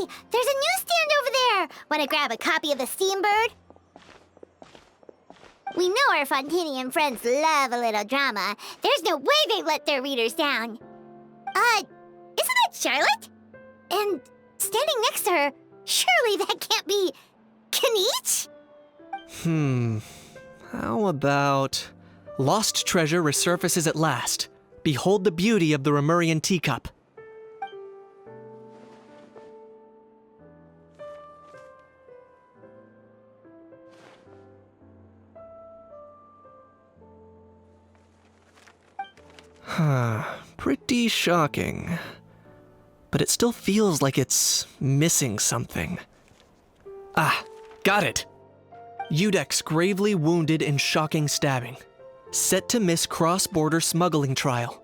Hey, there's a newsstand over there! Wanna grab a copy of the Steambird? We know our Fontanian friends love a little drama. There's no way they let their readers down. Isn't that Charlotte? And standing next to her, surely that can't be Kaniche? How about... Lost treasure resurfaces at last. Behold the beauty of the Remurian teacup. Pretty shocking. But it still feels like it's missing something. Ah, got it! Udex gravely wounded in shocking stabbing. Set to miss cross-border smuggling trial.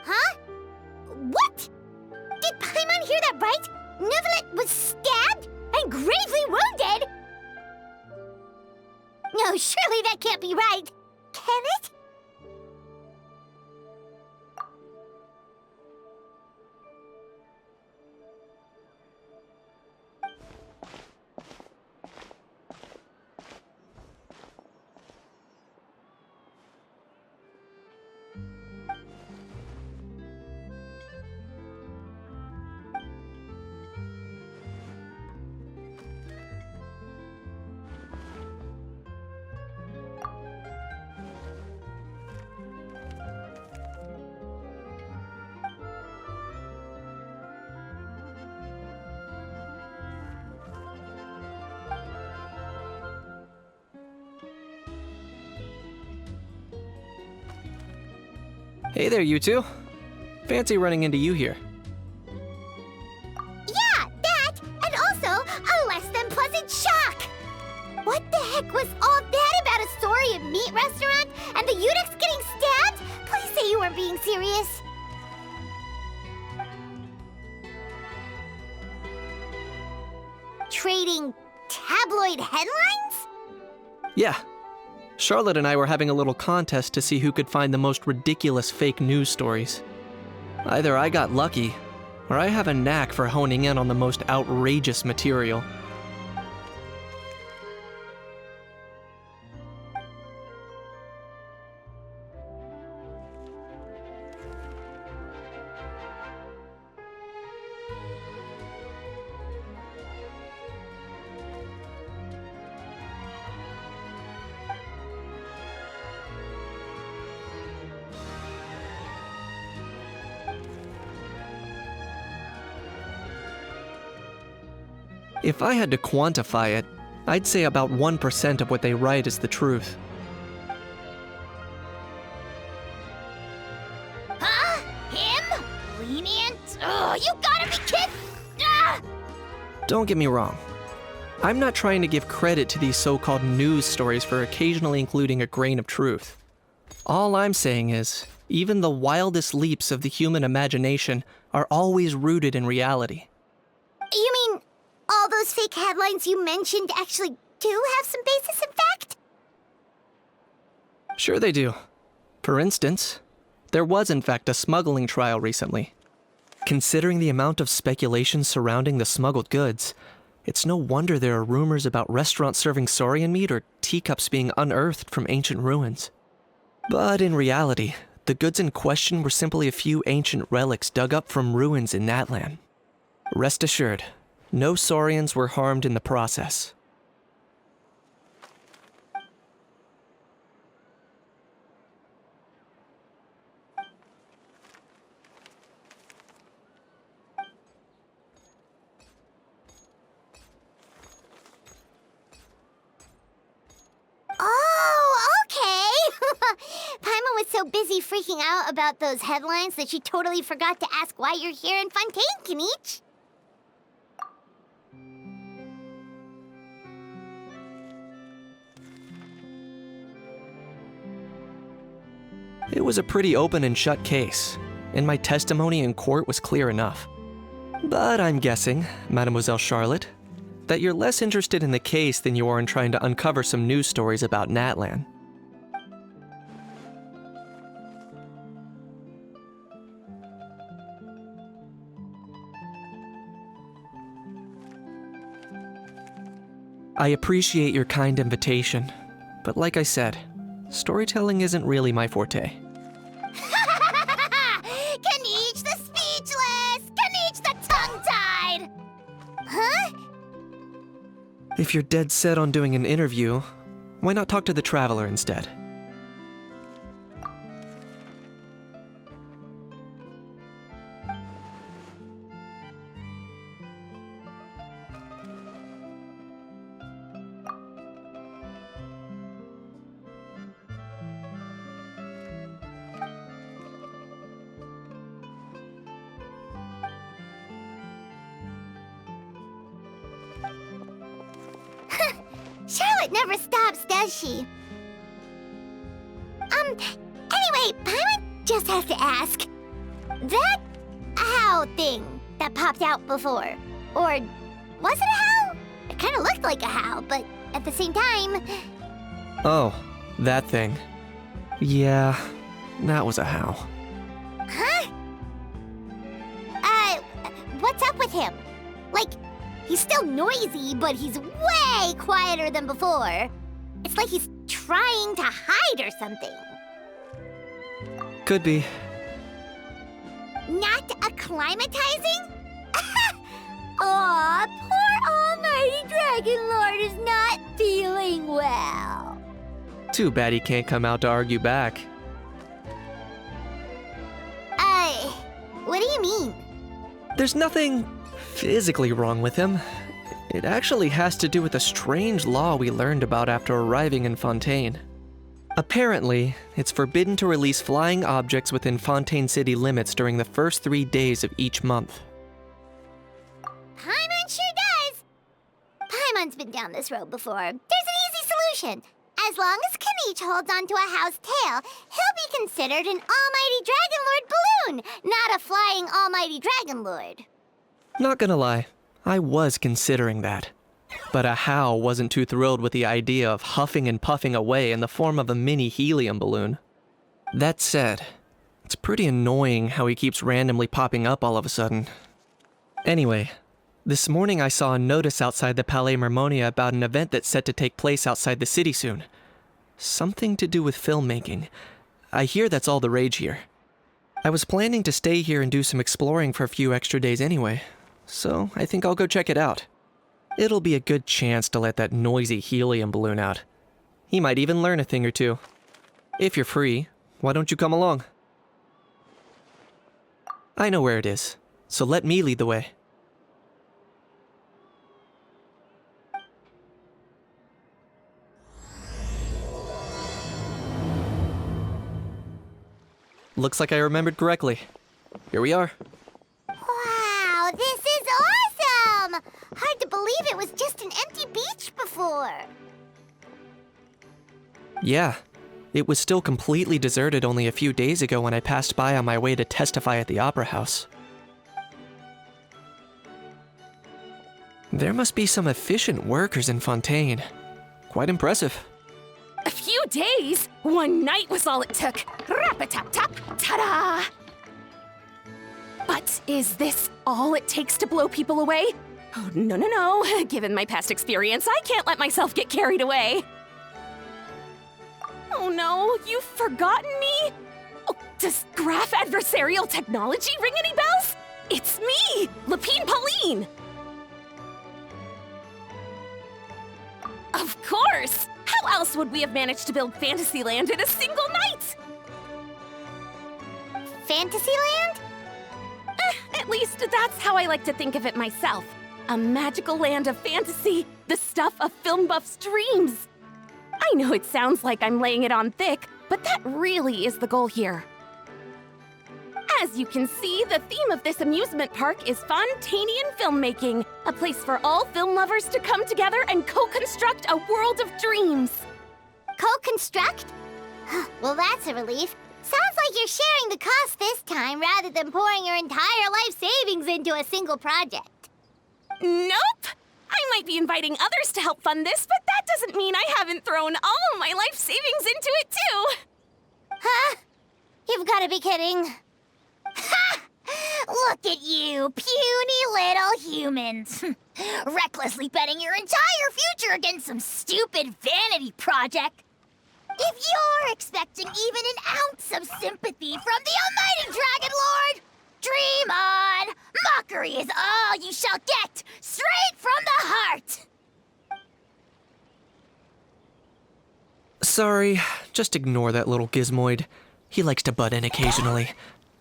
Huh? What? Did Paimon hear that right? Neuvillette was stabbed and gravely wounded? No, surely that can't be right. Can it? Hey there, you two. Fancy running into you here. Yeah, that, and also a less than pleasant shock. What the heck was all that about a Saurian meat restaurant and the Udex getting stabbed? Please say you weren't being serious. Trading tabloid headlines? Yeah. Charlotte and I were having a little contest to see who could find the most ridiculous fake news stories. Either I got lucky, or I have a knack for honing in on the most outrageous material. If I had to quantify it, I'd say about 1% of what they write is the truth. Huh? Him? Lenient? Oh, you gotta be kidding! Ah! Don't get me wrong. I'm not trying to give credit to these so-called news stories for occasionally including a grain of truth. All I'm saying is, even the wildest leaps of the human imagination are always rooted in reality. You mean all those fake headlines you mentioned actually do have some basis in fact? Sure they do. For instance, there was in fact a smuggling trial recently. Considering the amount of speculation surrounding the smuggled goods, it's no wonder there are rumors about restaurants serving saurian meat or teacups being unearthed from ancient ruins. But in reality, the goods in question were simply a few ancient relics dug up from ruins in Natlan. Rest assured, no saurians were harmed in the process. Oh, okay! Paimon was so busy freaking out about those headlines that she totally forgot to ask why you're here in Fontaine, Kaniche. It was a pretty open and shut case, and my testimony in court was clear enough. But I'm guessing, Mademoiselle Charlotte, that you're less interested in the case than you are in trying to uncover some news stories about Natlan. I appreciate your kind invitation, but like I said, storytelling isn't really my forte. Kaniche the speechless! Kaniche the tongue-tied! Huh? If you're dead set on doing an interview, why not talk to the Traveler instead? Charlotte never stops, does she? Anyway, Paimon just has to ask. That how thing that popped out before, or was it a how? It kind of looked like a how, but at the same time... Oh, that thing. Yeah, that was a how. Huh? What's up with him? Like, he's still noisy, but he's way quieter than before. It's like he's trying to hide or something. Could be. Not acclimatizing? Aw, poor Almighty Dragon Lord is not feeling well. Too bad he can't come out to argue back. What do you mean? There's nothing physically wrong with him. It actually has to do with a strange law we learned about after arriving in Fontaine. Apparently, it's forbidden to release flying objects within Fontaine City limits during the first 3 days of each month. Paimon sure does. Paimon's been down this road before. There's an easy solution. As long as Kaniche holds onto a house tail, he'll be considered an Almighty Dragon Lord balloon, not a flying Almighty Dragon Lord. Not gonna lie, I was considering that. But a How wasn't too thrilled with the idea of huffing and puffing away in the form of a mini helium balloon. That said, it's pretty annoying how he keeps randomly popping up all of a sudden. Anyway, this morning I saw a notice outside the Palais Mermonia about an event that's set to take place outside the city soon. Something to do with filmmaking. I hear that's all the rage here. I was planning to stay here and do some exploring for a few extra days anyway, so I think I'll go check it out. It'll be a good chance to let that noisy helium balloon out. He might even learn a thing or two. If you're free, why don't you come along? I know where it is, so let me lead the way. Looks like I remembered correctly. Here we are. Wow, this is awesome! Hard to believe it was just an empty beach before. Yeah, it was still completely deserted only a few days ago when I passed by on my way to testify at the Opera House. There must be some efficient workers in Fontaine. Quite impressive. A few days? One night was all it took. Rap-a-tap-tap, ta-da! But is this all it takes to blow people away? Oh, no, no, no. Given my past experience, I can't let myself get carried away. Oh no, you've forgotten me? Oh, does graph adversarial technology ring any bells? It's me, Lapine Pauline! Of course! How else would we have managed to build Fantasyland in a single night? Fantasyland? At least that's how I like to think of it myself. A magical land of fantasy, the stuff of film buffs' dreams. I know it sounds like I'm laying it on thick, but that really is the goal here. As you can see, the theme of this amusement park is Fontainian filmmaking, a place for all film lovers to come together and co-construct a world of dreams. Co-construct? Well, that's a relief. Sounds like you're sharing the cost this time rather than pouring your entire life savings into a single project. Nope! I might be inviting others to help fund this, but that doesn't mean I haven't thrown all my life savings into it, too. Huh? You've got to be kidding. Ha! Look at you, puny little humans. Recklessly betting your entire future against some stupid vanity project. If you're expecting even an ounce of sympathy from the almighty Dragon Lord, dream on! Mockery is all you shall get, straight from the heart! Sorry, just ignore that little gizmoid. He likes to butt in occasionally.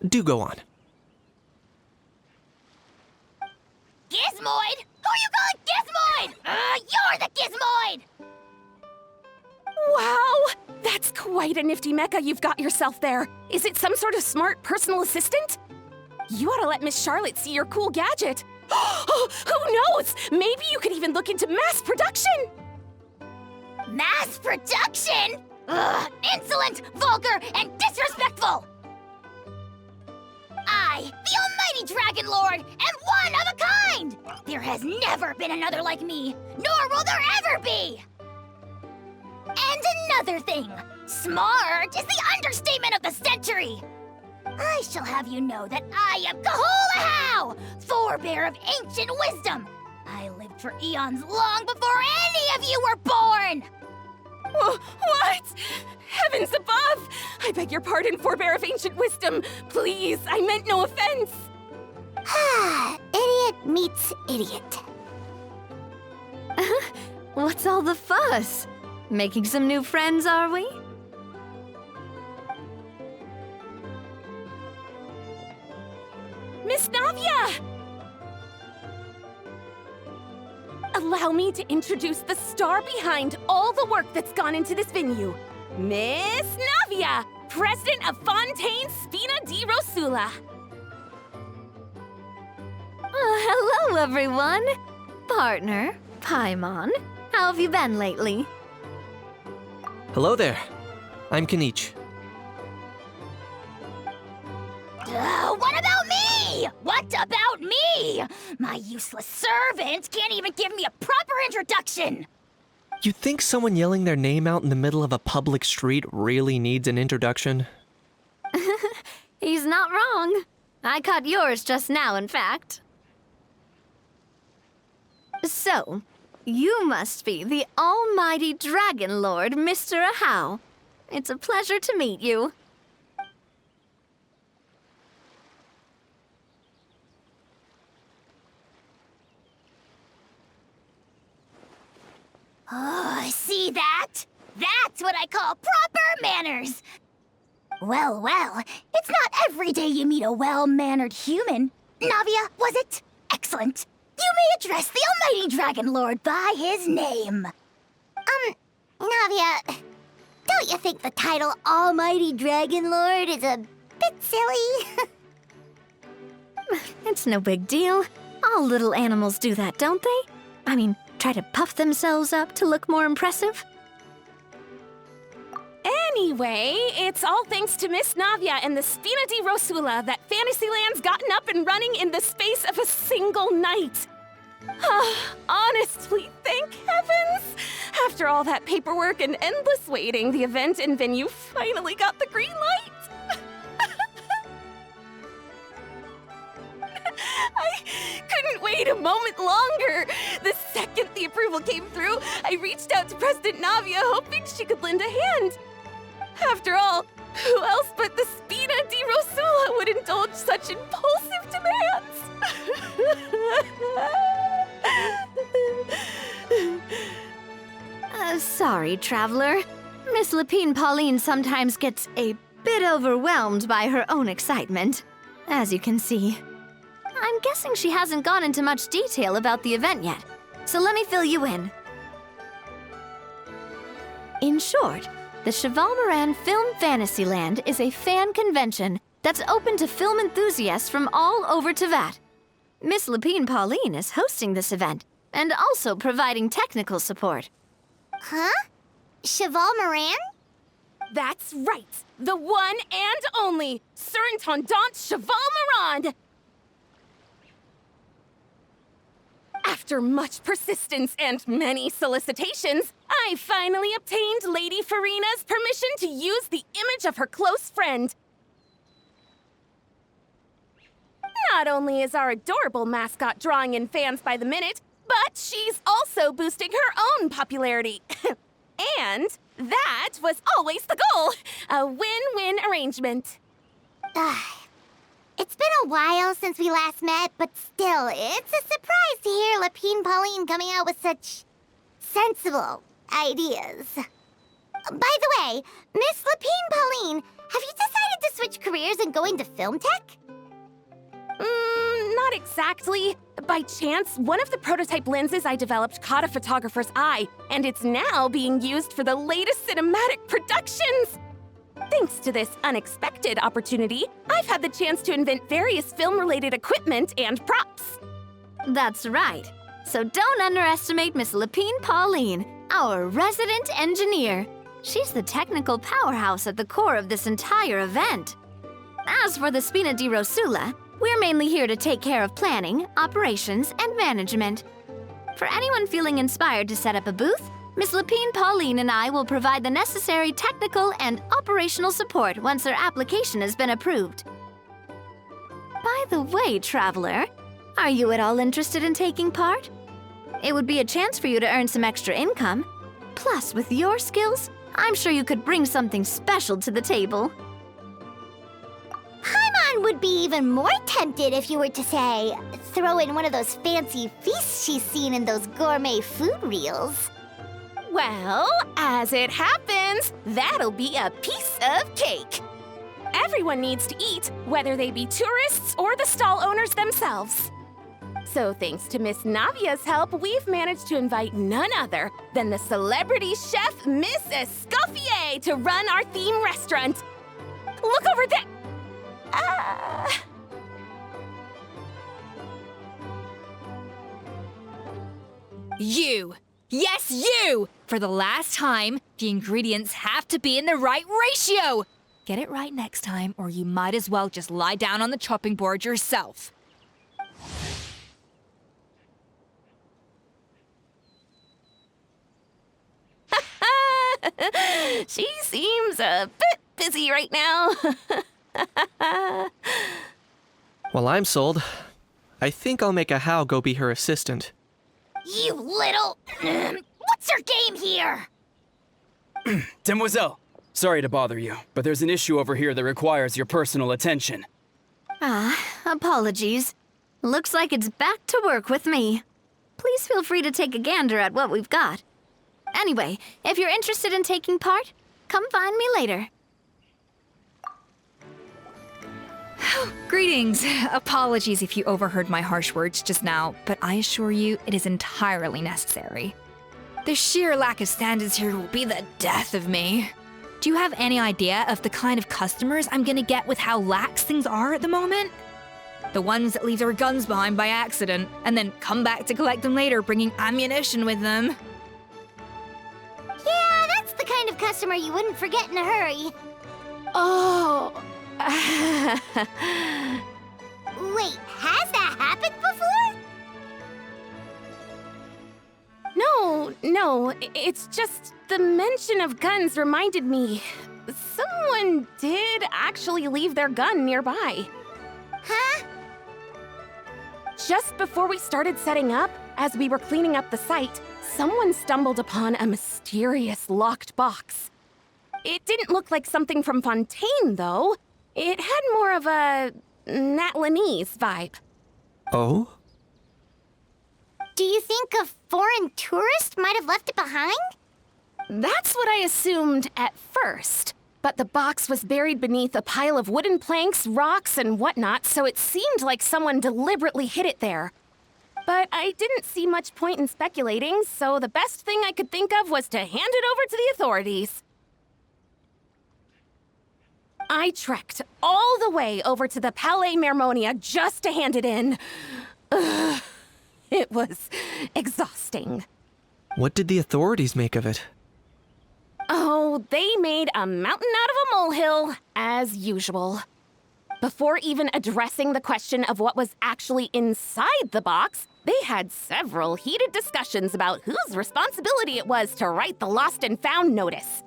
Do go on. Gizmoid? Who you calling Gizmoid? You're the Gizmoid! Wow! That's quite a nifty mecha you've got yourself there. Is it some sort of smart personal assistant? You ought to let Miss Charlotte see your cool gadget. Who knows? Maybe you could even look into mass production! Mass production? Ugh, insolent, vulgar, and disrespectful! I, the almighty Dragon Lord, am one of a kind! There has never been another like me, nor will there ever be! And another thing, smart is the understatement of the century! I shall have you know that I am Kahulahau, forebear of ancient wisdom! I lived for eons long before any of you were born! What? Heavens above! I beg your pardon, forebear of ancient wisdom. Please, I meant no offense. Idiot meets idiot. What's all the fuss? Making some new friends, are we? Miss Navia! Allow me to introduce the star behind all the work that's gone into this venue. Miss Navia, president of Fontaine Spina di Rosula. Hello, everyone. Partner, Paimon, how have you been lately? Hello there. I'm Kanich. What about me? What about me? My useless servant can't even give me a proper introduction. You think someone yelling their name out in the middle of a public street really needs an introduction? He's not wrong. I caught yours just now, in fact. So, you must be the almighty Dragon Lord, Mr. Ahau. It's a pleasure to meet you. Oh, see that? That's what I call proper manners. Well, it's not every day you meet a well-mannered human. Navia, was it? Excellent. You may address the almighty Dragon Lord by his name. Navia, don't you think the title Almighty Dragon Lord is a bit silly? It's no big deal. All little animals do that, don't they? I mean, try to puff themselves up to look more impressive. Anyway, it's all thanks to Miss Navia and the Spina di Rosula that Fantasyland's gotten up and running in the space of a single night. Honestly, thank heavens! After all that paperwork and endless waiting, the event and venue finally got the green light. I couldn't wait a moment longer. The second the approval came through, I reached out to President Navia, hoping she could lend a hand. After all, who else but the Spina di Rosula would indulge such impulsive demands? Sorry, traveler. Miss Lapine Pauline sometimes gets a bit overwhelmed by her own excitement, as you can see. I'm guessing she hasn't gone into much detail about the event yet, so let me fill you in. In short, the Cheval Film Fantasyland is a fan convention that's open to film enthusiasts from all over Teyvat. Miss Lapine Pauline is hosting this event and also providing technical support. Huh? Cheval Moran? That's right! The one and only Surintendant Cheval Morand! After much persistence and many solicitations, I finally obtained Lady Farina's permission to use the image of her close friend. Not only is our adorable mascot drawing in fans by the minute, but she's also boosting her own popularity. And that was always the goal, a win-win arrangement. It's been a while since we last met, but still, it's a surprise to hear Lapine Pauline coming out with such sensible ideas. By the way, Miss Lapine Pauline, have you decided to switch careers and go into film tech? Not exactly. By chance, one of the prototype lenses I developed caught a photographer's eye, and it's now being used for the latest cinematic productions. Thanks to this unexpected opportunity, I've had the chance to invent various film-related equipment and props. That's right. So don't underestimate Miss Lapine Pauline, our resident engineer. She's the technical powerhouse at the core of this entire event. As for the Spina di Rosula, we're mainly here to take care of planning, operations, and management. For anyone feeling inspired to set up a booth, Miss Lapine Pauline and I will provide the necessary technical and operational support once their application has been approved. By the way, traveler, are you at all interested in taking part? It would be a chance for you to earn some extra income. Plus, with your skills, I'm sure you could bring something special to the table. Paimon would be even more tempted if you were to, say, throw in one of those fancy feasts she's seen in those gourmet food reels. Well, as it happens, that'll be a piece of cake. Everyone needs to eat, whether they be tourists or the stall owners themselves. So thanks to Miss Navia's help, we've managed to invite none other than the celebrity chef, Miss Escoffier, to run our theme restaurant. Look over there! You! Yes, you! For the last time, the ingredients have to be in the right ratio! Get it right next time, or you might as well just lie down on the chopping board yourself. She seems a bit busy right now. Well, I'm sold. I think I'll make a How go be her assistant. You little... What's your game here? Demoiselle, sorry to bother you, but there's an issue over here that requires your personal attention. Apologies. Looks like it's back to work with me. Please feel free to take a gander at what we've got. Anyway, if you're interested in taking part, come find me later. Greetings. Apologies if you overheard my harsh words just now, but I assure you it is entirely necessary. The sheer lack of standards here will be the death of me. Do you have any idea of the kind of customers I'm gonna get with how lax things are at the moment? The ones that leave their guns behind by accident and then come back to collect them later bringing ammunition with them. Yeah, that's the kind of customer you wouldn't forget in a hurry. Oh. Wait, has that happened before? No, it's just the mention of guns reminded me. Someone did actually leave their gun nearby. Huh? Just before we started setting up, as we were cleaning up the site, someone stumbled upon a mysterious locked box. It didn't look like something from Fontaine, though. It had more of a Natlanese vibe. Oh? Do you think a foreign tourist might have left it behind? That's what I assumed at first. But the box was buried beneath a pile of wooden planks, rocks, and whatnot, so it seemed like someone deliberately hid it there. But I didn't see much point in speculating, so the best thing I could think of was to hand it over to the authorities. I trekked all the way over to the Palais Mermonia just to hand it in. Ugh, it was exhausting. What did the authorities make of it? Oh, they made a mountain out of a molehill, as usual. Before even addressing the question of what was actually inside the box, they had several heated discussions about whose responsibility it was to write the lost and found notice.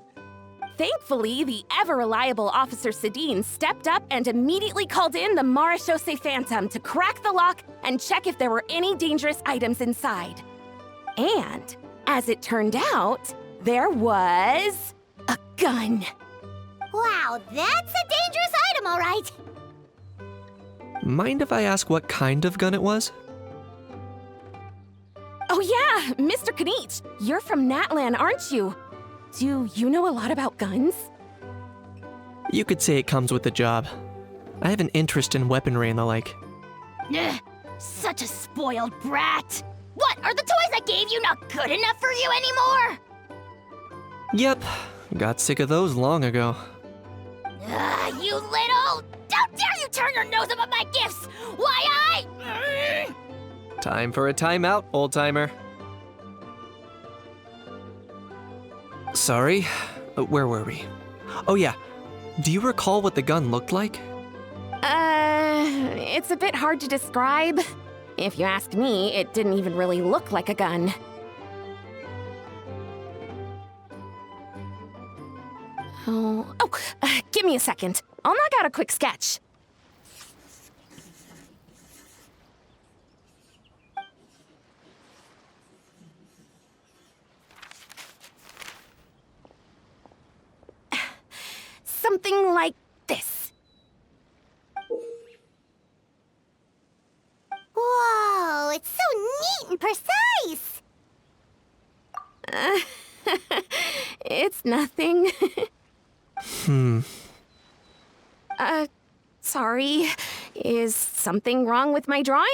Thankfully, the ever-reliable Officer Sedine stepped up and immediately called in the Marechaussee Phantom to crack the lock and check if there were any dangerous items inside. And, as it turned out, there was a gun. Wow, that's a dangerous item, all right. Mind if I ask what kind of gun it was? Oh yeah, Mr. Kanich, you're from Natlan, aren't you? Do you know a lot about guns? You could say it comes with the job. I have an interest in weaponry and the like. Ugh, such a spoiled brat. What, are the toys I gave you not good enough for you anymore? Yep, got sick of those long ago. You little... How dare you turn your nose up at my gifts? Why Time for a timeout, old-timer. Sorry, where were we? Oh yeah, do you recall what the gun looked like? It's a bit hard to describe. If you ask me, it didn't even really look like a gun. Give me a second. I'll knock out a quick sketch. Something like this. Whoa, it's so neat and precise. It's nothing. Sorry. Is something wrong with my drawing?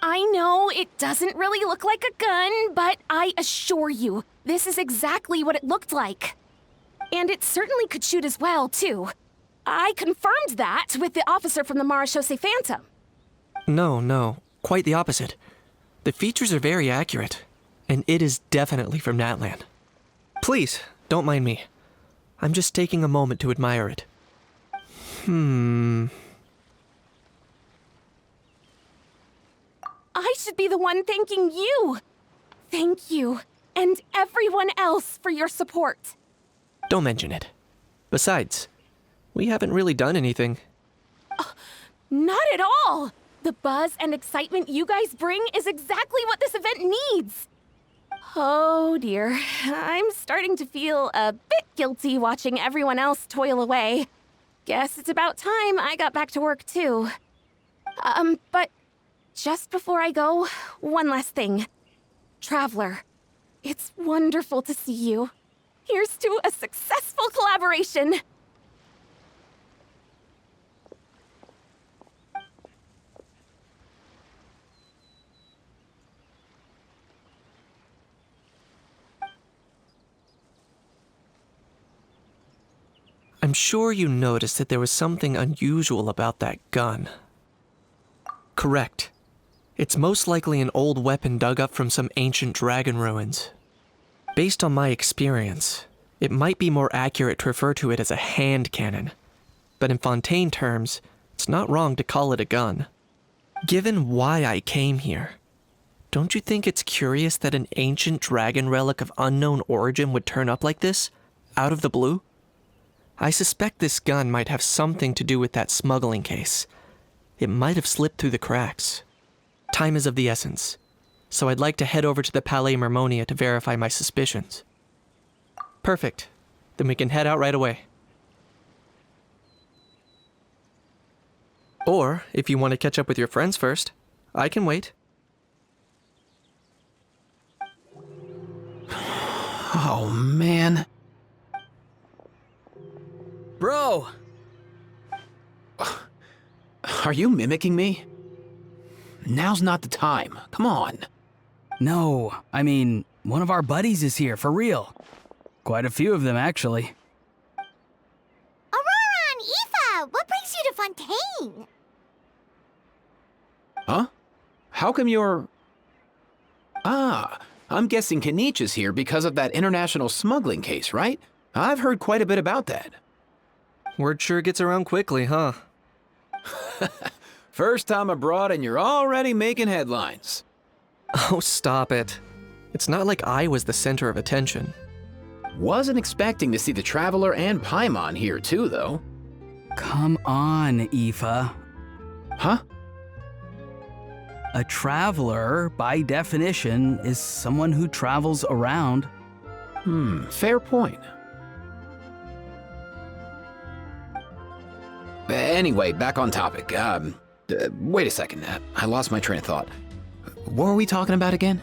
I know it doesn't really look like a gun, but I assure you, this is exactly what it looked like. And it certainly could shoot as well, too. I confirmed that with the officer from the Marechaussee Phantom. No, quite the opposite. The features are very accurate, and it is definitely from Natlan. Please, don't mind me. I'm just taking a moment to admire it. I should be the one thanking you. Thank you, and everyone else for your support. Don't mention it. Besides, we haven't really done anything. Not at all! The buzz and excitement you guys bring is exactly what this event needs. Oh dear, I'm starting to feel a bit guilty watching everyone else toil away. Guess it's about time I got back to work too. But just before I go, one last thing. Traveler, it's wonderful to see you. Here's to a successful collaboration. I'm sure you noticed that there was something unusual about that gun. Correct. It's most likely an old weapon dug up from some ancient dragon ruins. Based on my experience, it might be more accurate to refer to it as a hand cannon. But in Fontaine terms, it's not wrong to call it a gun. Given why I came here, don't you think it's curious that an ancient dragon relic of unknown origin would turn up like this, out of the blue? I suspect this gun might have something to do with that smuggling case. It might have slipped through the cracks. Time is of the essence, so I'd like to head over to the Palais Mermonia to verify my suspicions. Perfect. Then we can head out right away. Or, if you want to catch up with your friends first, I can wait. Oh, man. Bro! Are you mimicking me? Now's not the time. Come on. No, I mean, one of our buddies is here, for real. Quite a few of them, actually. Aurora and Aoife, what brings you to Fontaine? Huh? How come you're... Ah, I'm guessing Kanich is here because of that international smuggling case, right? I've heard quite a bit about that. Word sure gets around quickly, huh? First time abroad and you're already making headlines. Oh, stop it. It's not like I was the center of attention. Wasn't expecting to see the Traveler and Paimon here too, though. Come on, Aoife. Huh? A traveler, by definition, is someone who travels around. Fair point. Anyway, back on topic. Wait a second. I lost my train of thought. What were we talking about again?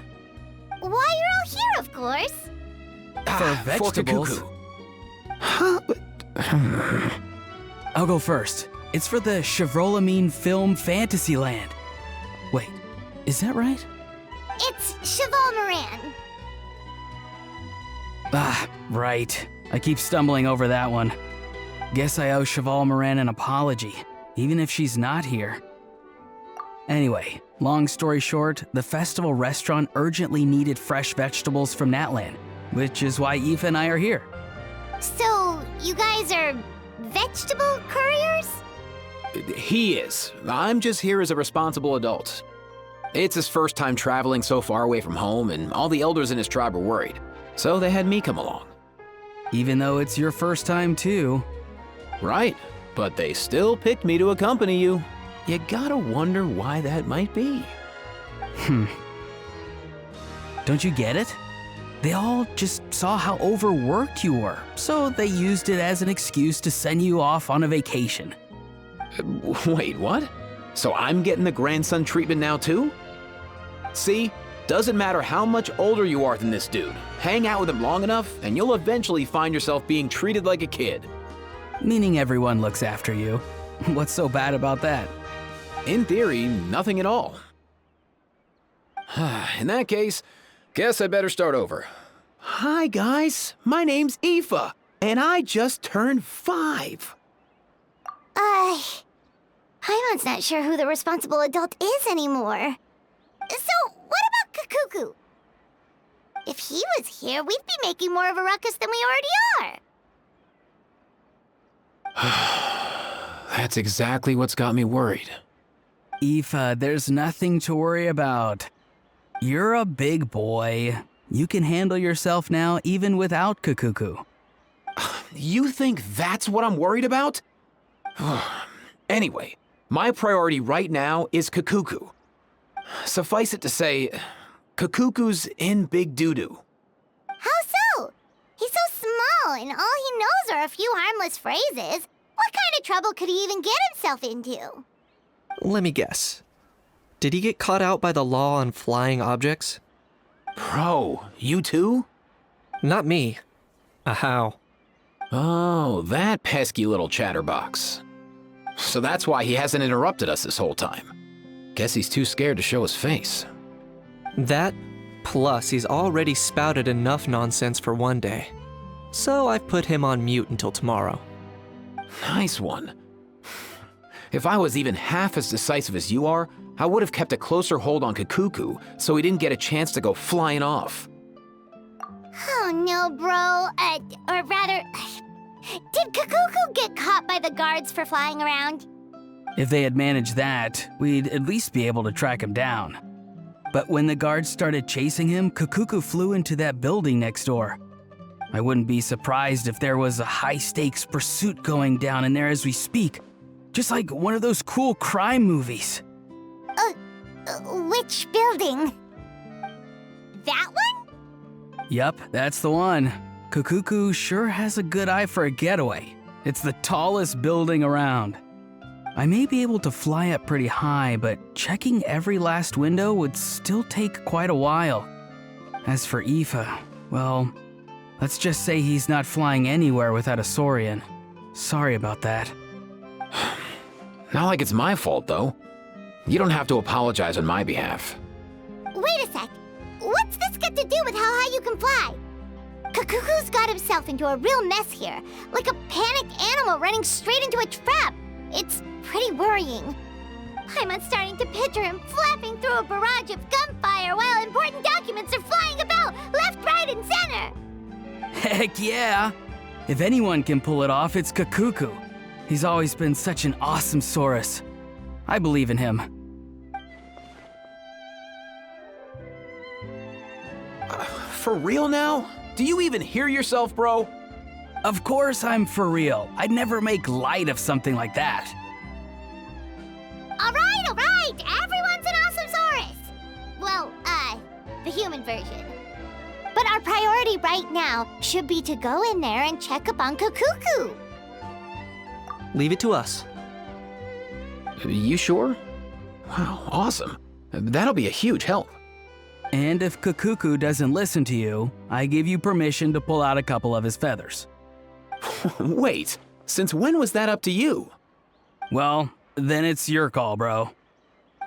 Why, you're all here, of course. For vegetables. Kikuku. Huh? I'll go first. It's for the Chevreuse Film Fantasyland. Wait, is that right? It's Cheval Moran. Ah, right. I keep stumbling over that one. Guess I owe Cheval Moran an apology, even if she's not here. Anyway, long story short, the festival restaurant urgently needed fresh vegetables from Natlan, which is why Aoife and I are here. So, you guys are vegetable couriers? He is. I'm just here as a responsible adult. It's his first time traveling so far away from home, and all the elders in his tribe were worried. So they had me come along. Even though it's your first time too. Right, but they still picked me to accompany you. You gotta wonder why that might be. Don't you get it? They all just saw how overworked you were, so they used it as an excuse to send you off on a vacation. Wait, what? So I'm getting the grandson treatment now too? See, doesn't matter how much older you are than this dude. Hang out with him long enough, and you'll eventually find yourself being treated like a kid. Meaning everyone looks after you. What's so bad about that? In theory, nothing at all. In that case, guess I better start over. Hi guys, my name's Aoife, and I just turned 5. Paimon's not sure who the responsible adult is anymore. So, what about Kakuku? If he was here, we'd be making more of a ruckus than we already are. That's exactly what's got me worried. Aoife, there's nothing to worry about. You're a big boy. You can handle yourself now even without Kakuku. You think that's what I'm worried about? Anyway, my priority right now is Kakuku. Suffice it to say, Kakuku's in big doo-doo. How so? He's so small, and all he knows are a few harmless phrases. What kind of trouble could he even get himself into? Let me guess. Did he get caught out by the law on flying objects? Bro, you too? Not me. How? Oh, that pesky little chatterbox. So that's why he hasn't interrupted us this whole time. Guess he's too scared to show his face. That, plus he's already spouted enough nonsense for one day. So I've put him on mute until tomorrow. Nice one. If I was even half as decisive as you are, I would have kept a closer hold on Kakuku so he didn't get a chance to go flying off. Oh no, bro. Or rather, did Kakuku get caught by the guards for flying around? If they had managed that, we'd at least be able to track him down. But when the guards started chasing him, Kakuku flew into that building next door. I wouldn't be surprised if there was a high-stakes pursuit going down in there as we speak. Just like one of those cool crime movies. Which building? That one? Yup, that's the one. Kakuku sure has a good eye for a getaway. It's the tallest building around. I may be able to fly up pretty high, but checking every last window would still take quite a while. As for Aoife, well, let's just say he's not flying anywhere without a Saurian. Sorry about that. Not like it's my fault, though. You don't have to apologize on my behalf. Wait a sec. What's this got to do with how high you can fly? Kakuku's got himself into a real mess here, like a panicked animal running straight into a trap. It's pretty worrying. I'm starting to picture him flapping through a barrage of gunfire while important documents are flying about left, right, and center. Heck yeah! If anyone can pull it off, it's Kakuku. He's always been such an awesome Saurus. I believe in him. For real now? Do you even hear yourself, bro? Of course I'm for real. I'd never make light of something like that. All right, everyone's an Awesomesaurus! Well, the human version. But our priority right now should be to go in there and check up on Kukuku. Leave it to us. You sure? Wow, awesome. That'll be a huge help. And if Kukuku doesn't listen to you, I give you permission to pull out a couple of his feathers. Wait, since when was that up to you? Well, then it's your call, bro.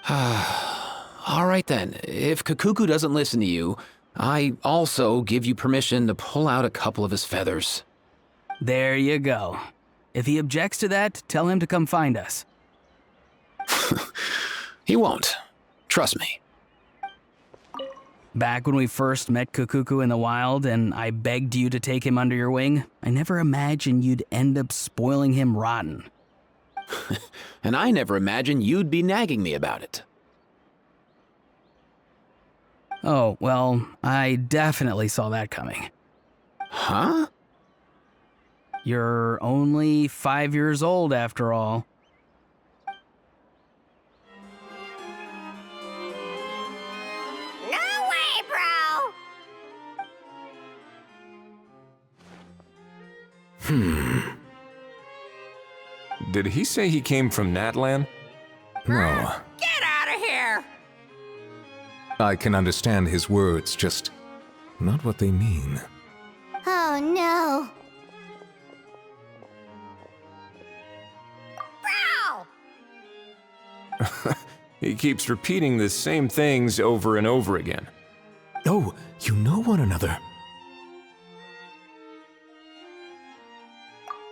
All right then, if Kukuku doesn't listen to you, I also give you permission to pull out a couple of his feathers. There you go. If he objects to that, tell him to come find us. He won't. Trust me. Back when we first met Kukuku in the wild and I begged you to take him under your wing, I never imagined you'd end up spoiling him rotten. And I never imagined you'd be nagging me about it. Oh, well, I definitely saw that coming. Huh? You're only 5 years old after all. No way, bro! Did he say he came from Natlan? No, Get out of here! I can understand his words, just not what they mean. Oh no. Bro! He keeps repeating the same things over and over again. Oh, you know one another.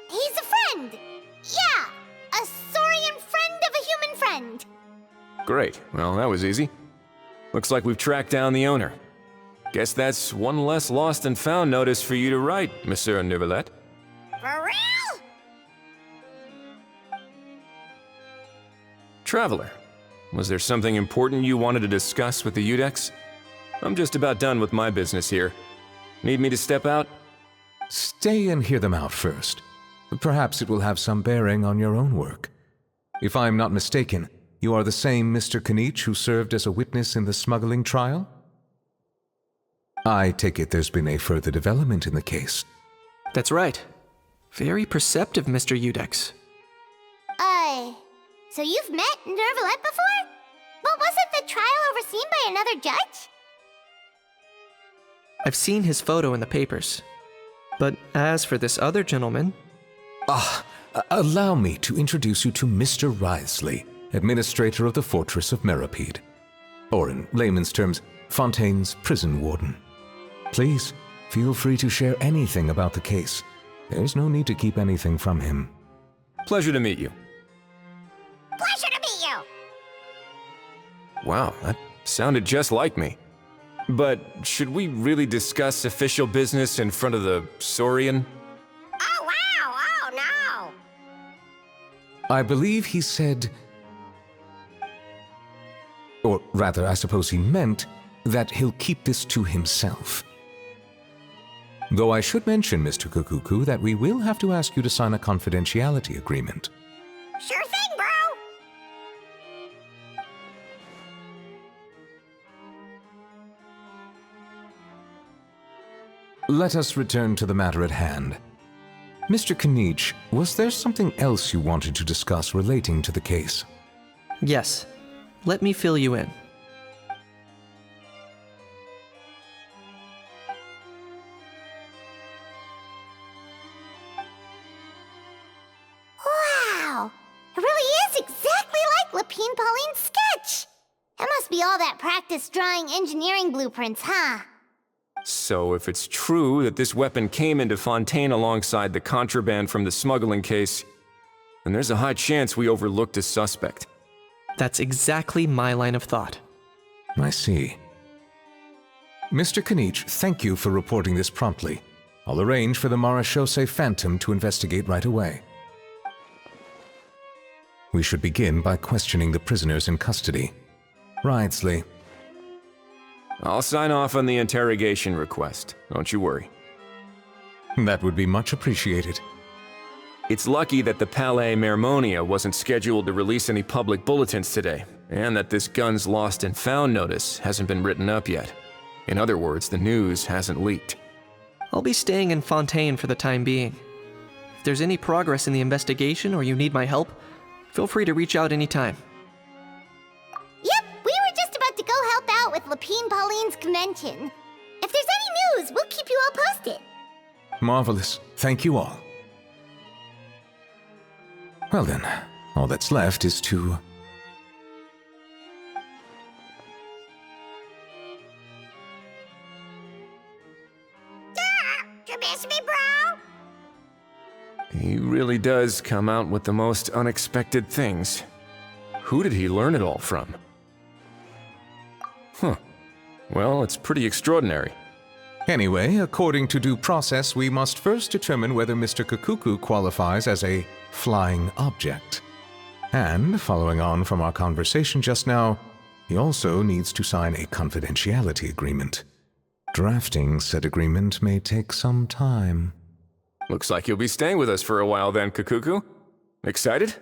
He's a friend! Yeah! A saurian friend of a human friend! Great, well, that was easy. Looks like we've tracked down the owner. Guess that's one less lost and found notice for you to write, Monsieur Neuvillette. For real? Traveler, was there something important you wanted to discuss with the Udex? I'm just about done with my business here. Need me to step out? Stay and hear them out first. Perhaps it will have some bearing on your own work. If I'm not mistaken, you are the same Mr. Kanich who served as a witness in the smuggling trial? I take it there's been a further development in the case. That's right. Very perceptive, Mr. Udex. So you've met Neuvillette before? But wasn't the trial overseen by another judge? I've seen his photo in the papers. But as for this other gentleman... Allow me to introduce you to Mr. Wriothesley, administrator of the Fortress of Meripede. Or in layman's terms, Fontaine's prison warden. Please, feel free to share anything about the case. There's no need to keep anything from him. Pleasure to meet you. Pleasure to meet you! Wow, that sounded just like me. But should we really discuss official business in front of the Saurian? Oh, wow! Oh, no! I believe he said... Or rather, I suppose he meant that he'll keep this to himself. Though I should mention, Mr. Kukuku, that we will have to ask you to sign a confidentiality agreement. Sure thing, bro! Let us return to the matter at hand. Mr. Kanich, was there something else you wanted to discuss relating to the case? Yes. Let me fill you in. Wow! It really is exactly like Lapine Pauline's sketch! It must be all that practice drawing engineering blueprints, huh? So if it's true that this weapon came into Fontaine alongside the contraband from the smuggling case, then there's a high chance we overlooked a suspect. That's exactly my line of thought. I see. Mr. Kanich, thank you for reporting this promptly. I'll arrange for the Marechaussee Phantom to investigate right away. We should begin by questioning the prisoners in custody. Ridesley. I'll sign off on the interrogation request. Don't you worry. That would be much appreciated. It's lucky that the Palais Mermonia wasn't scheduled to release any public bulletins today, and that this guns lost and found notice hasn't been written up yet. In other words, the news hasn't leaked. I'll be staying in Fontaine for the time being. If there's any progress in the investigation or you need my help, feel free to reach out anytime. Yep, we were just about to go help out with Lapine Pauline's convention. If there's any news, we'll keep you all posted. Marvelous. Thank you all. Well then, all that's left is to... You miss me, bro? He really does come out with the most unexpected things. Who did he learn it all from? Huh. Well, it's pretty extraordinary. Anyway, according to due process, we must first determine whether Mr. Kakuku qualifies as a flying object. And, following on from our conversation just now, he also needs to sign a confidentiality agreement. Drafting said agreement may take some time. Looks like you'll be staying with us for a while then, Kakuku. Excited?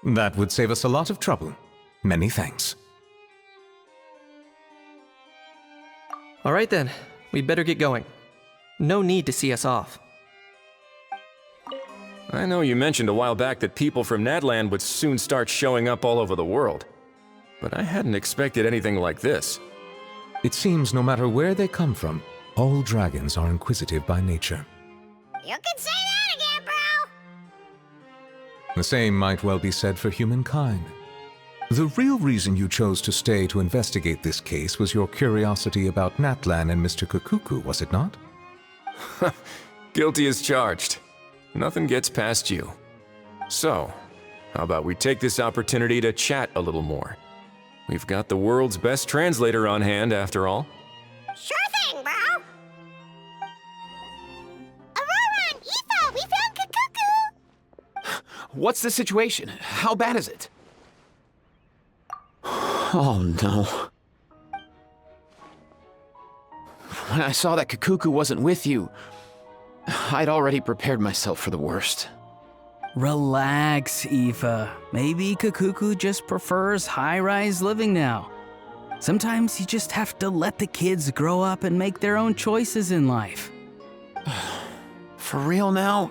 That would save us a lot of trouble. Many thanks. All right then, we'd better get going. No need to see us off. I know you mentioned a while back that people from Nadland would soon start showing up all over the world, but I hadn't expected anything like this. It seems no matter where they come from, all dragons are inquisitive by nature. You can say that again, bro! The same might well be said for humankind. The real reason you chose to stay to investigate this case was your curiosity about Natlan and Mr. Kakuku, was it not? Guilty as charged. Nothing gets past you. So, how about we take this opportunity to chat a little more? We've got the world's best translator on hand, after all. Sure thing, bro! Aurora and Aoife, we found Kakuku! What's the situation? How bad is it? Oh no. When I saw that Kakuku wasn't with you, I'd already prepared myself for the worst. Relax, Aoife. Maybe Kakuku just prefers high-rise living now. Sometimes you just have to let the kids grow up and make their own choices in life. For real now?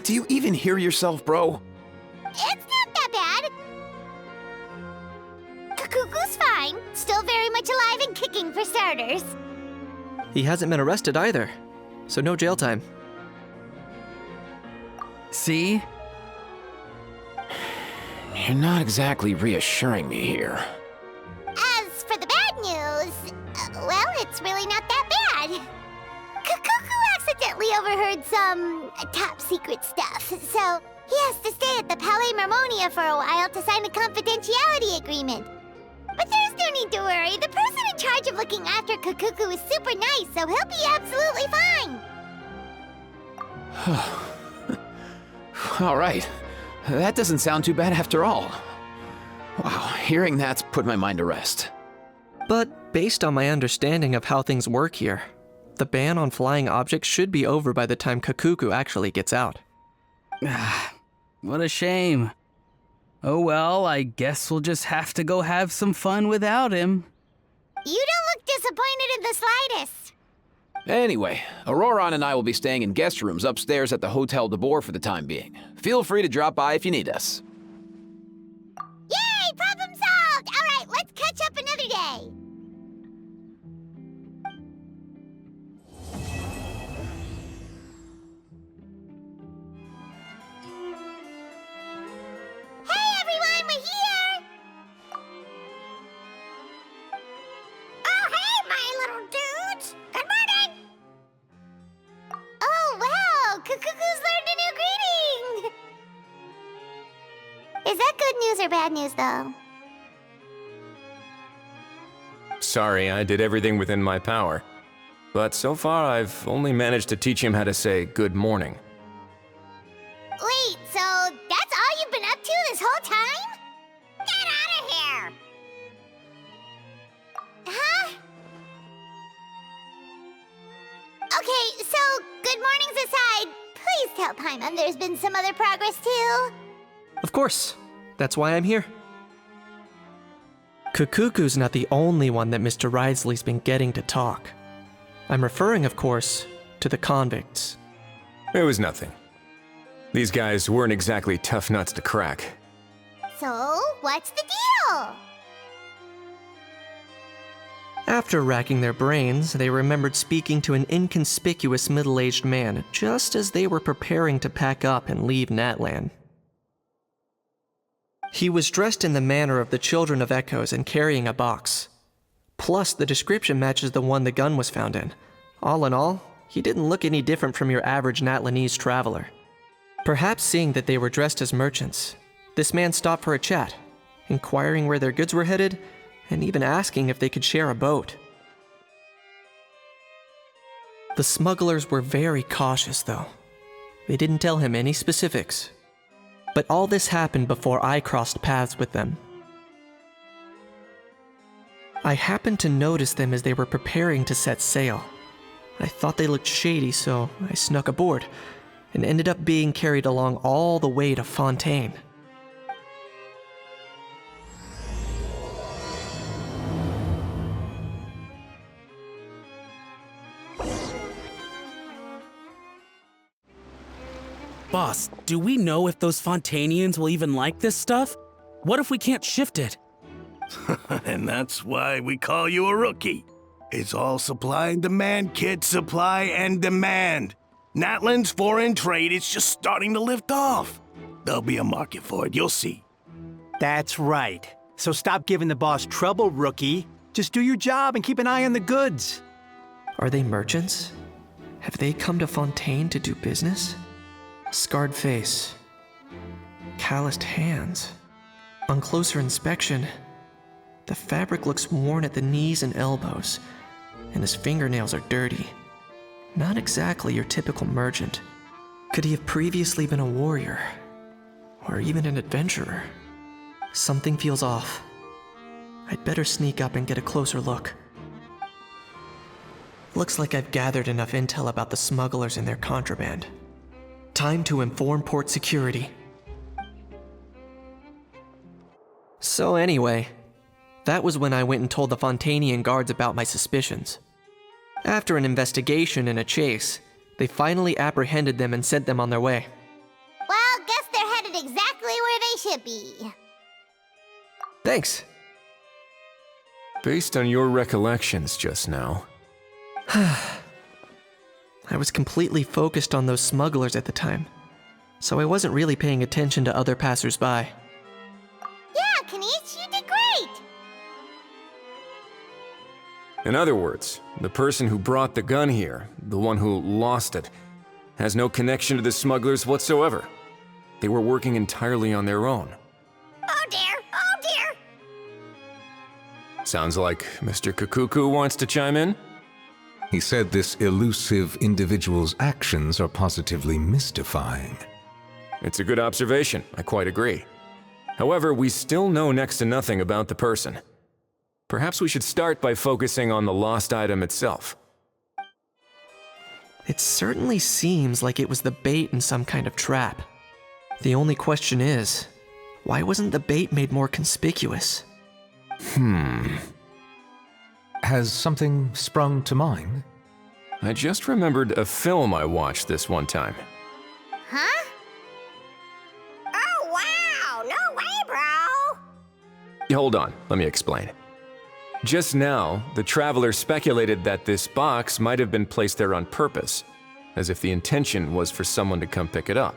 Do you even hear yourself, bro? It's not that bad. Kakuku's fine. Still very much alive and kicking for starters. He hasn't been arrested either, so no jail time. See? You're not exactly reassuring me here. As for the bad news, well, it's really not that bad. Kakuku accidentally overheard some top secret stuff, so he has to stay at the Palais Mermonia for a while to sign a confidentiality agreement. But there's no need to worry. The person in charge of looking after Kakuku is super nice, so he'll be absolutely fine. All right. That doesn't sound too bad after all. Wow, hearing that's put my mind to rest. But based on my understanding of how things work here, the ban on flying objects should be over by the time Kakuku actually gets out. What a shame. Oh well, I guess we'll just have to go have some fun without him. You don't look disappointed in the slightest. Anyway, Auroron and I will be staying in guest rooms upstairs at the Hotel de Boer for the time being. Feel free to drop by if you need us. Yay! Problem solved! All right, let's catch up another day. Hey everyone, we're here! Oh hey, my little dudes! Good morning! Oh wow, Kakuku's learned a new greeting! Is that good news or bad news, though? Sorry, I did everything within my power. But so far, I've only managed to teach him how to say good morning. Wait, so that's all you've been up to this whole time? Get out of here! Huh? Okay, so good mornings aside, please tell Paimon there's been some other progress too. Of course. That's why I'm here. Kukuku's not the only one that Mr. Ridesley's been getting to talk. I'm referring, of course, to the convicts. It was nothing. These guys weren't exactly tough nuts to crack. So, what's the deal? After racking their brains, they remembered speaking to an inconspicuous middle-aged man just as they were preparing to pack up and leave Natlan. He was dressed in the manner of the Children of Echoes and carrying a box. Plus, the description matches the one the gun was found in. All in all, he didn't look any different from your average Natlanese traveler. Perhaps seeing that they were dressed as merchants, this man stopped for a chat, inquiring where their goods were headed, and even asking if they could share a boat. The smugglers were very cautious, though. They didn't tell him any specifics. But all this happened before I crossed paths with them. I happened to notice them as they were preparing to set sail. I thought they looked shady, so I snuck aboard, and ended up being carried along all the way to Fontaine. Boss, do we know if those Fontainians will even like this stuff? What if we can't shift it? And that's why we call you a rookie. It's all supply and demand, kid. Supply and demand. Natlan's foreign trade is just starting to lift off. There'll be a market for it, you'll see. That's right. So stop giving the boss trouble, rookie. Just do your job and keep an eye on the goods. Are they merchants? Have they come to Fontaine to do business? Scarred face. Calloused hands. On closer inspection, the fabric looks worn at the knees and elbows, and his fingernails are dirty. Not exactly your typical merchant. Could he have previously been a warrior? Or even an adventurer? Something feels off. I'd better sneak up and get a closer look. Looks like I've gathered enough intel about the smugglers and their contraband. Time to inform port security. So anyway, that was when I went and told the Fontainian guards about my suspicions. After an investigation and a chase, they finally apprehended them and sent them on their way. Well, guess they're headed exactly where they should be. Thanks. Based on your recollections just now, I was completely focused on those smugglers at the time, so I wasn't really paying attention to other passersby. Yeah, Kanish, you did great! in other words, the person who brought the gun here, the one who lost it, has no connection to the smugglers whatsoever. They were working entirely on their own. Oh dear, oh dear! Sounds like Mr. Kukuku wants to chime in? He said this elusive individual's actions are positively mystifying. It's a good observation, I quite agree. However, we still know next to nothing about the person. Perhaps we should start by focusing on the lost item itself. It certainly seems like it was the bait in some kind of trap. The only question is, why wasn't the bait made more conspicuous? Has something sprung to mind? I just remembered a film I watched this one time. Huh? Oh wow, no way, bro! Hold on, let me explain. Just now, the traveler speculated that this box might have been placed there on purpose, as if the intention was for someone to come pick it up.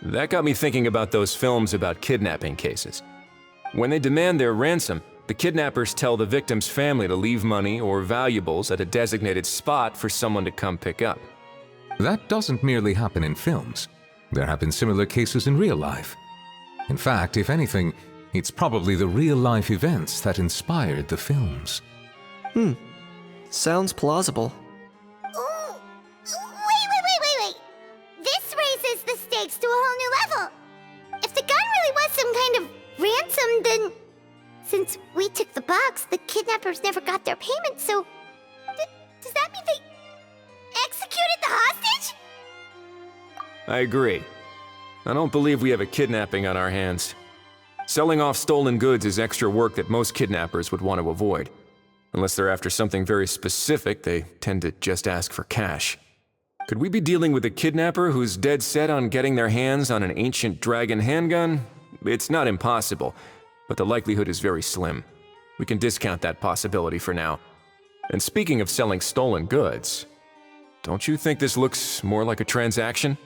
That got me thinking about those films about kidnapping cases. When they demand their ransom, the kidnappers tell the victim's family to leave money or valuables at a designated spot for someone to come pick up. That doesn't merely happen in films. There have been similar cases in real life. In fact, if anything, it's probably the real-life events that inspired the films. Sounds plausible. I agree. I don't believe we have a kidnapping on our hands. Selling off stolen goods is extra work that most kidnappers would want to avoid. Unless they're after something very specific, they tend to just ask for cash. Could we be dealing with a kidnapper who's dead set on getting their hands on an ancient dragon handgun? It's not impossible, but the likelihood is very slim. We can discount that possibility for now. And speaking of selling stolen goods, don't you think this looks more like a transaction?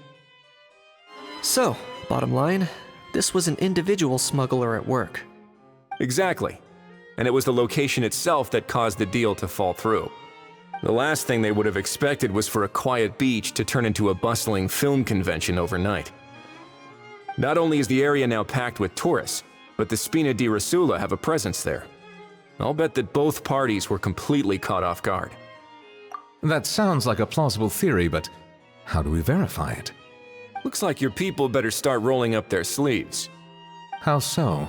So, bottom line, this was an individual smuggler at work. Exactly. And it was the location itself that caused the deal to fall through. The last thing they would have expected was for a quiet beach to turn into a bustling film convention overnight. Not only is the area now packed with tourists, but the Spina di Rosula have a presence there. I'll bet that both parties were completely caught off guard. That sounds like a plausible theory, but how do we verify it? Looks like your people better start rolling up their sleeves. How so?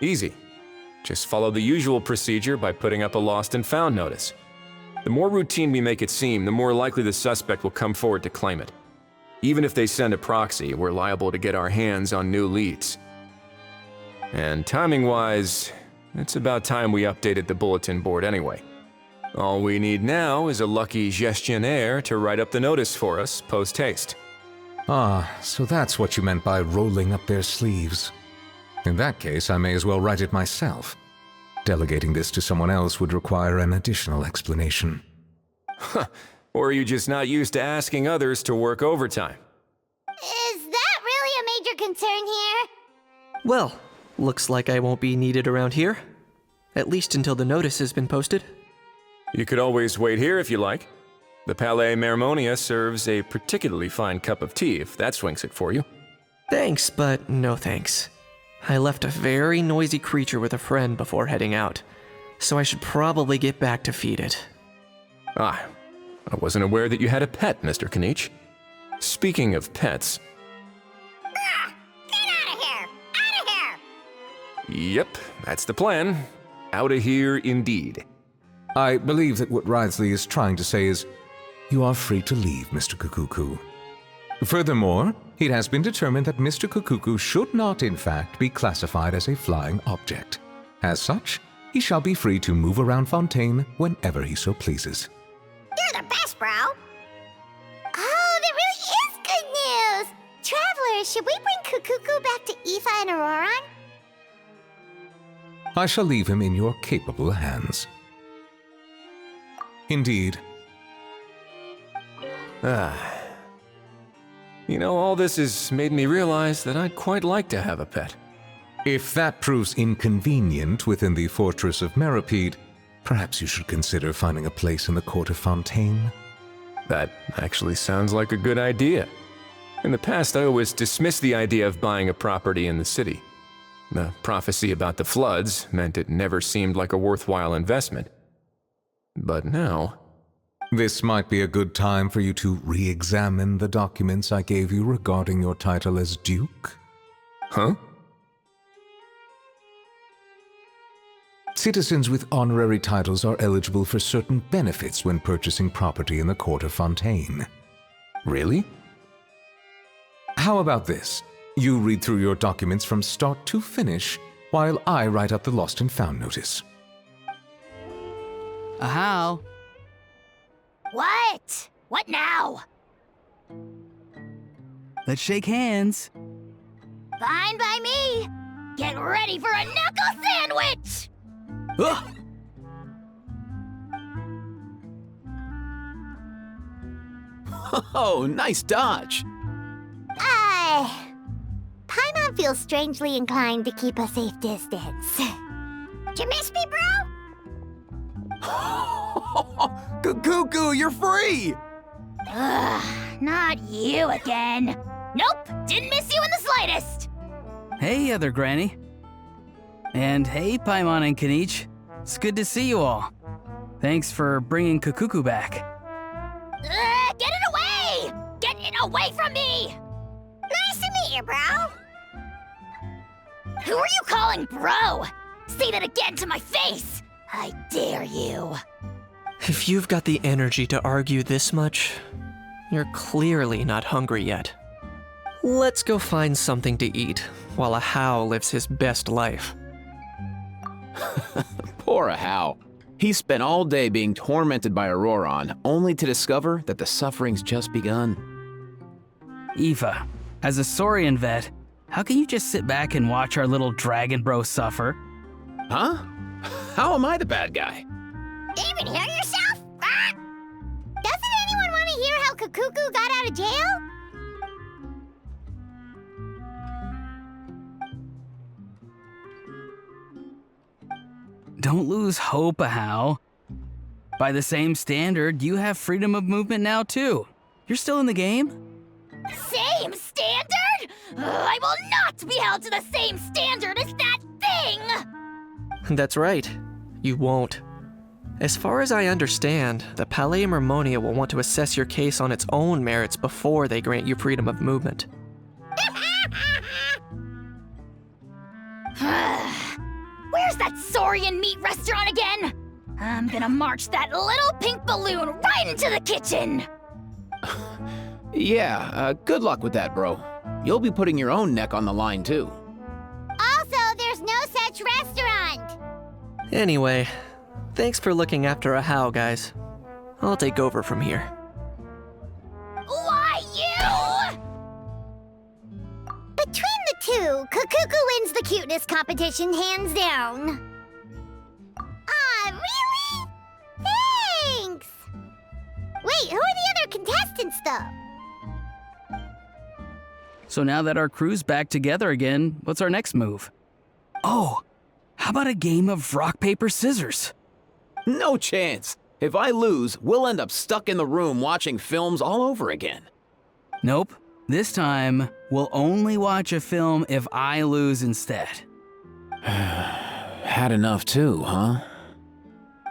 Easy. Just follow the usual procedure by putting up a lost and found notice. The more routine we make it seem, the more likely the suspect will come forward to claim it. Even if they send a proxy, we're liable to get our hands on new leads. And timing-wise, it's about time we updated the bulletin board anyway. All we need now is a lucky gestionnaire to write up the notice for us post-haste. Ah, so that's what you meant by rolling up their sleeves. In that case, I may as well write it myself. Delegating this to someone else would require an additional explanation. Or are you just not used to asking others to work overtime? Is that really a major concern here? Well, looks like I won't be needed around here. At least until the notice has been posted. You could always wait here if you like. The Palais Mermonia serves a particularly fine cup of tea if that swings it for you. Thanks, but no thanks. I left a very noisy creature with a friend before heading out, so I should probably get back to feed it. Ah, I wasn't aware that you had a pet, Mr. Kanich. Speaking of pets... Get out of here! Out of here! Yep, that's the plan. Out of here indeed. I believe that what Wriothesley is trying to say is, you are free to leave, Mr. Kukuku. Furthermore, it has been determined that Mr. Kukuku should not, in fact, be classified as a flying object. As such, he shall be free to move around Fontaine whenever he so pleases. You're the best, bro! Oh, that really is good news! Travelers, should we bring Kukuku back to Aoife and Auroran? I shall leave him in your capable hands. Indeed. You know, all this has made me realize that I'd quite like to have a pet. If that proves inconvenient within the fortress of Meripede, perhaps you should consider finding a place in the court of Fontaine. That actually sounds like a good idea. In the past, I always dismissed the idea of buying a property in the city. The prophecy about the floods meant it never seemed like a worthwhile investment. But now... This might be a good time for you to re-examine the documents I gave you regarding your title as Duke. Huh? Citizens with honorary titles are eligible for certain benefits when purchasing property in the court of Fontaine. Really? How about this? You read through your documents from start to finish, while I write up the lost and found notice. How? What? What now? Let's shake hands. Fine by me! Get ready for a knuckle sandwich! Ugh! Oh, nice dodge. Paimon feels strangely inclined to keep a safe distance. Did you miss me, bro? Kukuku, you're free! Ugh, not you again. Nope, didn't miss you in the slightest. Hey, other granny. And hey, Paimon and Kanich. It's good to see you all. Thanks for bringing Kukuku back. Get it away! Get it away from me! Nice to meet you, bro. Who are you calling bro? Say that again to my face! I dare you. If you've got the energy to argue this much, You're clearly not hungry yet. Let's go find something to eat while a How lives his best life. Poor Ahau. He spent all day being tormented by Auroron, only to discover that the suffering's just begun. Eva, as a Saurian vet, how can you just sit back and watch our little dragon bro suffer? Huh? How am I the bad guy? Even hear yourself? Ah! Doesn't anyone want to hear how Kakuku got out of jail? Don't lose hope, Ahau. By the same standard, you have freedom of movement now too. You're still in the game? Same standard? I will not be held to the same standard as that thing! That's right. You won't. As far as I understand, the Palais Mermonia will want to assess your case on its own merits before they grant you freedom of movement. Where's that Saurian meat restaurant again? I'm gonna march that little pink balloon right into the kitchen! Yeah, good luck with that, bro. You'll be putting your own neck on the line, too. Also, there's no such restaurant. Anyway, thanks for looking after a How, guys. I'll take over from here. Why you? Between the two, Kakuku wins the cuteness competition hands down. Aw, really? Thanks! Wait, who are the other contestants, though? So now that our crew's back together again, what's our next move? Oh, how about a game of rock, paper, scissors? No chance. If I lose, we'll end up stuck in the room watching films all over again. Nope. This time, we'll only watch a film if I lose instead. Had enough too, huh?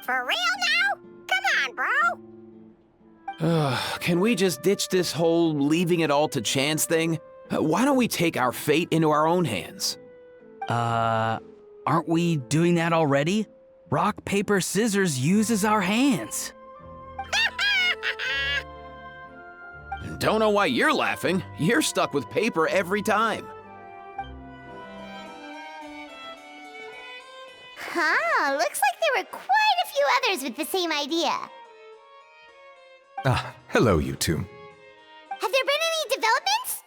For real now? Come on, bro. Can we just ditch this whole leaving it all to chance thing? Why don't we take our fate into our own hands? Aren't we doing that already? Rock, paper, scissors uses our hands. Don't know why you're laughing. You're stuck with paper every time. Huh, looks like there were quite a few others with the same idea. Ah, hello, you two. Have there been any developments?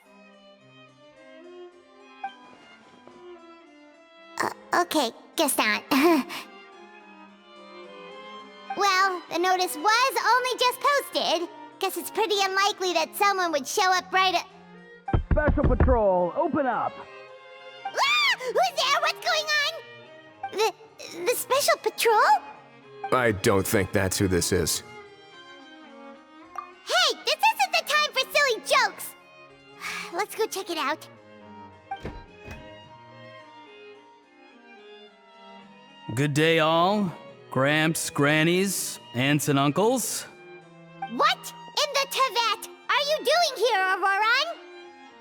Okay, guess not. Well, the notice was only just posted. Guess it's pretty unlikely that someone would show up right at... Special Patrol, open up! Ah! Who's there? What's going on? The Special Patrol? I don't think that's who this is. Hey, this isn't the time for silly jokes! Let's go check it out. Good day, all. Gramps, grannies, aunts, and uncles. What in the Tevet are you doing here, Auroron?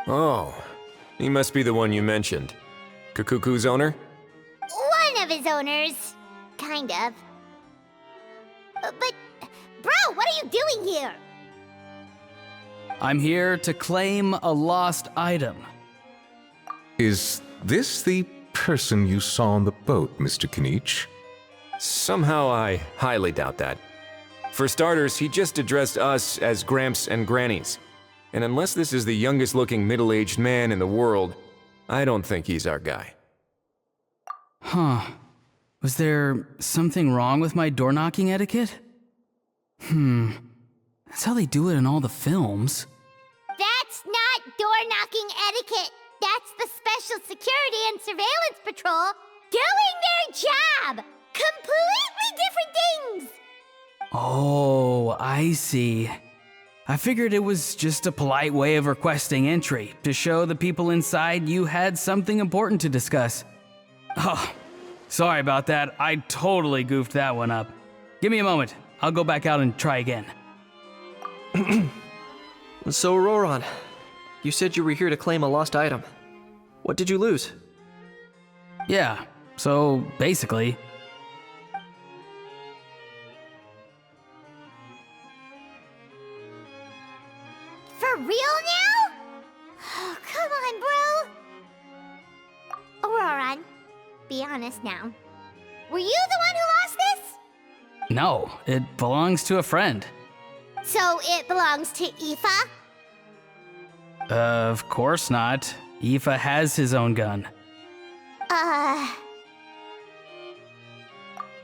Oh, he must be the one you mentioned. Kakuku's owner? One of his owners. Kind of. But, bro, what are you doing here? I'm here to claim a lost item. Is this the person you saw on the boat, Mr. Kinich? Somehow I highly doubt that. For starters, he just addressed us as Gramps and Grannies. And unless this is the youngest looking middle-aged man in the world, I don't think he's our guy. Huh. Was there something wrong with my door-knocking etiquette? That's how they do it in all the films. That's not door-knocking etiquette. That's the Special Security and Surveillance Patrol doing their job! Completely different things! Oh, I see. I figured it was just a polite way of requesting entry, to show the people inside you had something important to discuss. Oh, sorry about that. I totally goofed that one up. Give me a moment. I'll go back out and try again. So, Auroron, you said you were here to claim a lost item. What did you lose? Yeah, so basically... for real now? Oh, come on, bro. Auroron, be honest now. Were you the one who lost this? No, it belongs to a friend. So it belongs to Aoife? Of course not. Aoife has his own gun.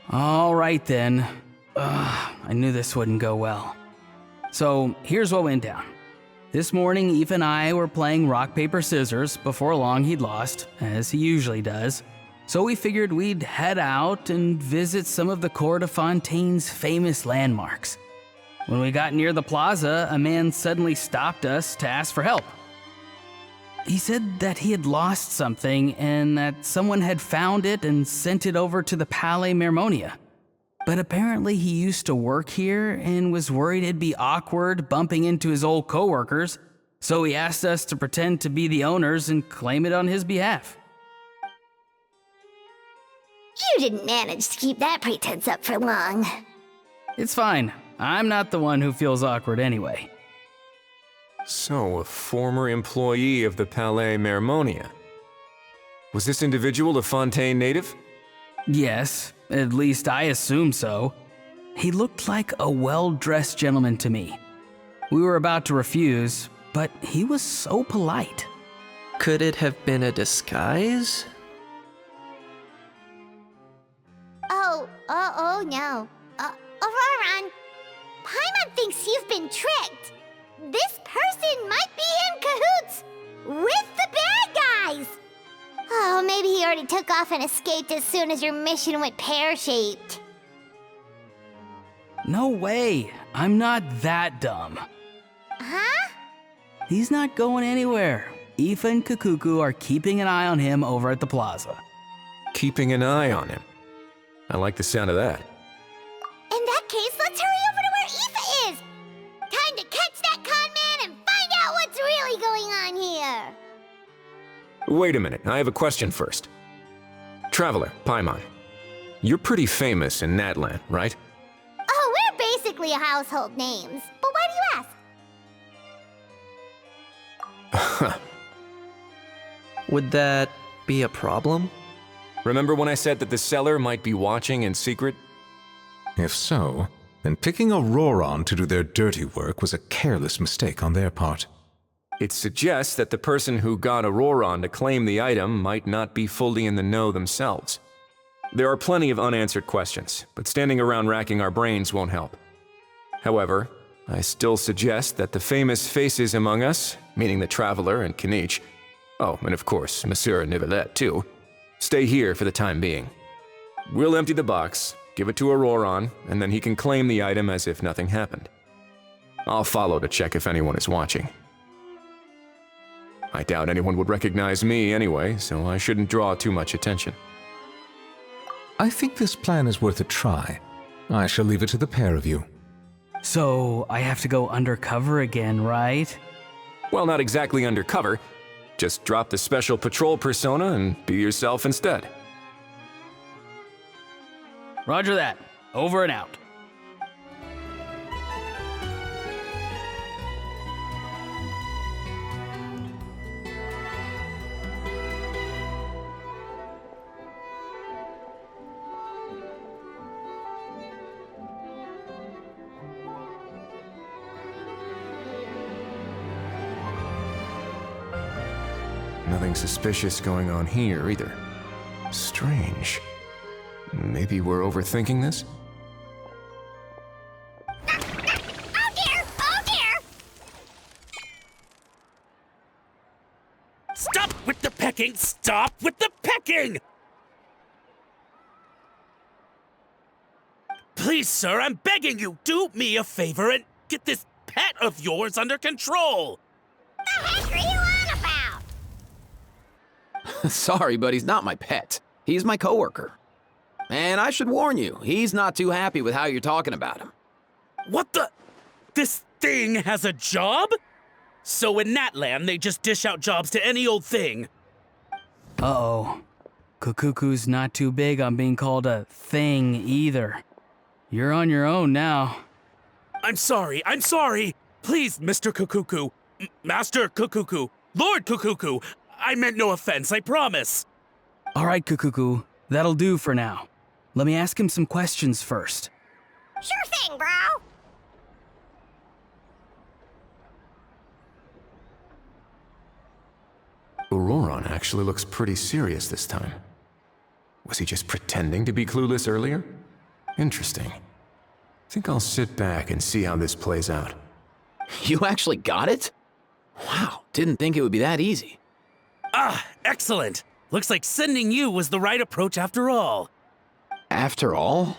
All right then. I knew this wouldn't go well. So here's what went down. This morning, Aoife and I were playing rock, paper, scissors. Before long, he'd lost, as he usually does. So we figured we'd head out and visit some of the Cour de Fontaine's famous landmarks. When we got near the plaza, a man suddenly stopped us to ask for help. He said that he had lost something and that someone had found it and sent it over to the Palais Mermonia. But apparently he used to work here and was worried it'd be awkward bumping into his old coworkers, so he asked us to pretend to be the owners and claim it on his behalf. You didn't manage to keep that pretense up for long. It's fine. I'm not the one who feels awkward anyway. So, a former employee of the Palais Mermonia. Was this individual a Fontaine native? Yes, at least I assume so. He looked like a well-dressed gentleman to me. We were about to refuse, but he was so polite. Could it have been a disguise? Oh no. Auroron, Paimon thinks you've been tricked. This person might be in cahoots with the bad guys. Oh, maybe he already took off and escaped as soon as your mission went pear-shaped. No way. I'm not that dumb. Huh? He's not going anywhere. Aoife and Kukuku are keeping an eye on him over at the plaza. Keeping an eye on him. I like the sound of that. In that case, let's hurry over to where Aoife is. Time to catch that con man and find out what's really going on here. Wait a minute, I have a question first. Traveler, Paimon, you're pretty famous in Natlan, right? Oh, we're basically household names. But why do you ask? Would that be a problem? Remember when I said that the seller might be watching in secret? If so, then picking Auroron to do their dirty work was a careless mistake on their part. It suggests that the person who got Auroron to claim the item might not be fully in the know themselves. There are plenty of unanswered questions, but standing around racking our brains won't help. However, I still suggest that the famous faces among us, meaning the Traveler and Kinich, oh, and of course, Monsieur Nivelette too, stay here for the time being. We'll empty the box, give it to Auroron, and then he can claim the item as if nothing happened. I'll follow to check if anyone is watching. I doubt anyone would recognize me anyway, so I shouldn't draw too much attention. I think this plan is worth a try. I shall leave it to the pair of you. So I have to go undercover again, right? Well, not exactly undercover. Just drop the special patrol persona and be yourself instead. Roger that. Over and out. Nothing suspicious going on here either. Strange. Maybe we're overthinking this? Oh dear! Oh dear! Stop with the pecking! Stop with the pecking! Please, sir, I'm begging you, do me a favor and get this pet of yours under control! The heck are you on about? Sorry, but he's not my pet. He's my coworker. And I should warn you, he's not too happy with how you're talking about him. What the? This thing has a job? So in Natlan, they just dish out jobs to any old thing. Uh-oh. Kukuku's not too big on being called a thing either. You're on your own now. I'm sorry. Please, Mr. Kukuku, Master Kukuku, Lord Kukuku, I meant no offense, I promise. All right, Kukuku, that'll do for now. Let me ask him some questions first. Sure thing, bro. Auroron actually looks pretty serious this time. Was he just pretending to be clueless earlier? Interesting. Think I'll sit back and see how this plays out. You actually got it? Wow, didn't think it would be that easy. Ah, excellent. Looks like sending you was the right approach after all. After all?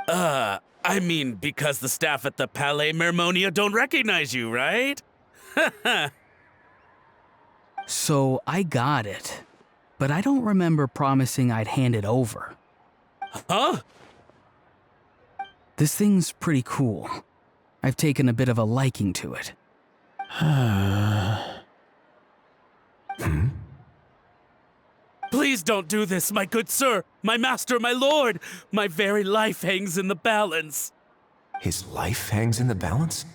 I mean, because the staff at the Palais Mermonia don't recognize you, right? So I got it, but I don't remember promising I'd hand it over. Huh? This thing's pretty cool. I've taken a bit of a liking to it. Please don't do this, my good sir, my master, my lord. My very life hangs in the balance. His life hangs in the balance?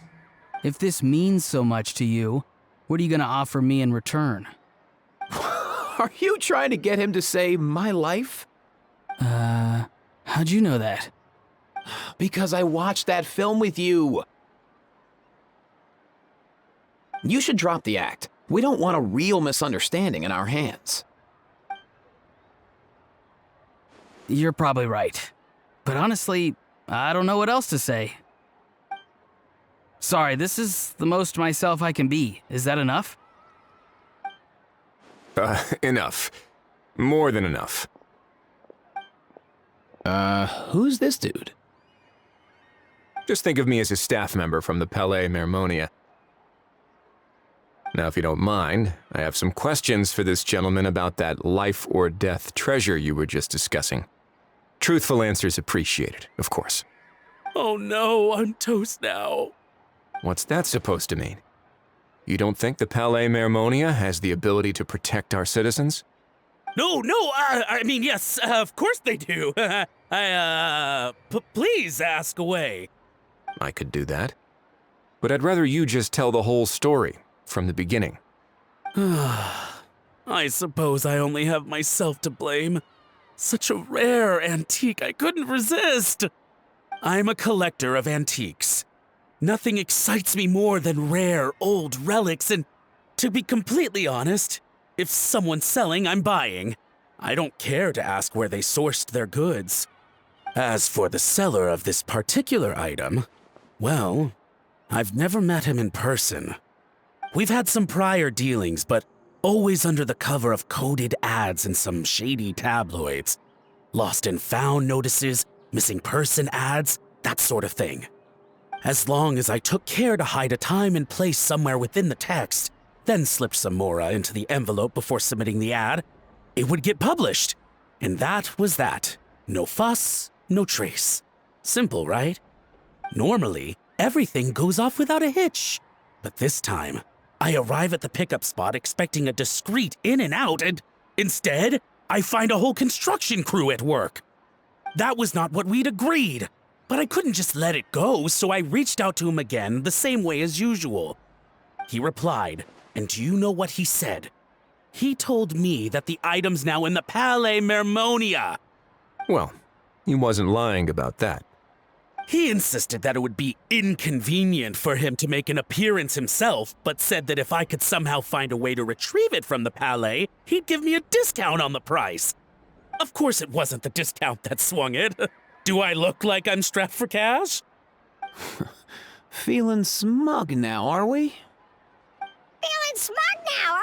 If this means so much to you, what are you gonna offer me in return? Are you trying to get him to say my life? How'd you know that? Because I watched that film with you. You should drop the act. We don't want a real misunderstanding in our hands. You're probably right. But honestly, I don't know what else to say. Sorry, this is the most myself I can be. Is that enough? Enough. More than enough. Who's this dude? Just think of me as a staff member from the Palais Mermonia. Now, if you don't mind, I have some questions for this gentleman about that life or death treasure you were just discussing. Truthful answers appreciated, of course. Oh no, I'm toast now. What's that supposed to mean? You don't think the Palais Mermonia has the ability to protect our citizens? No, I mean, yes, of course they do. Please ask away. I could do that. But I'd rather you just tell the whole story, from the beginning. I suppose I only have myself to blame. Such a rare antique, I couldn't resist. I'm a collector of antiques. Nothing excites me more than rare, old relics, and to be completely honest, if someone's selling, I'm buying. I don't care to ask where they sourced their goods. As for the seller of this particular item, well, I've never met him in person. We've had some prior dealings, but always under the cover of coded ads in some shady tabloids. Lost and found notices, missing person ads, that sort of thing. As long as I took care to hide a time and place somewhere within the text, then slipped some mora into the envelope before submitting the ad, it would get published. And that was that. No fuss, no trace. Simple, right? Normally, everything goes off without a hitch. But this time, I arrive at the pickup spot expecting a discreet in and out, and instead, I find a whole construction crew at work. That was not what we'd agreed, but I couldn't just let it go, so I reached out to him again the same way as usual. He replied, and do you know what he said? He told me that the item's now in the Palais Mermonia. Well, he wasn't lying about that. He insisted that it would be inconvenient for him to make an appearance himself, but said that if I could somehow find a way to retrieve it from the Palais, he'd give me a discount on the price. Of course it wasn't the discount that swung it. Do I look like I'm strapped for cash? Feeling smug now, are we? Feeling smug now, are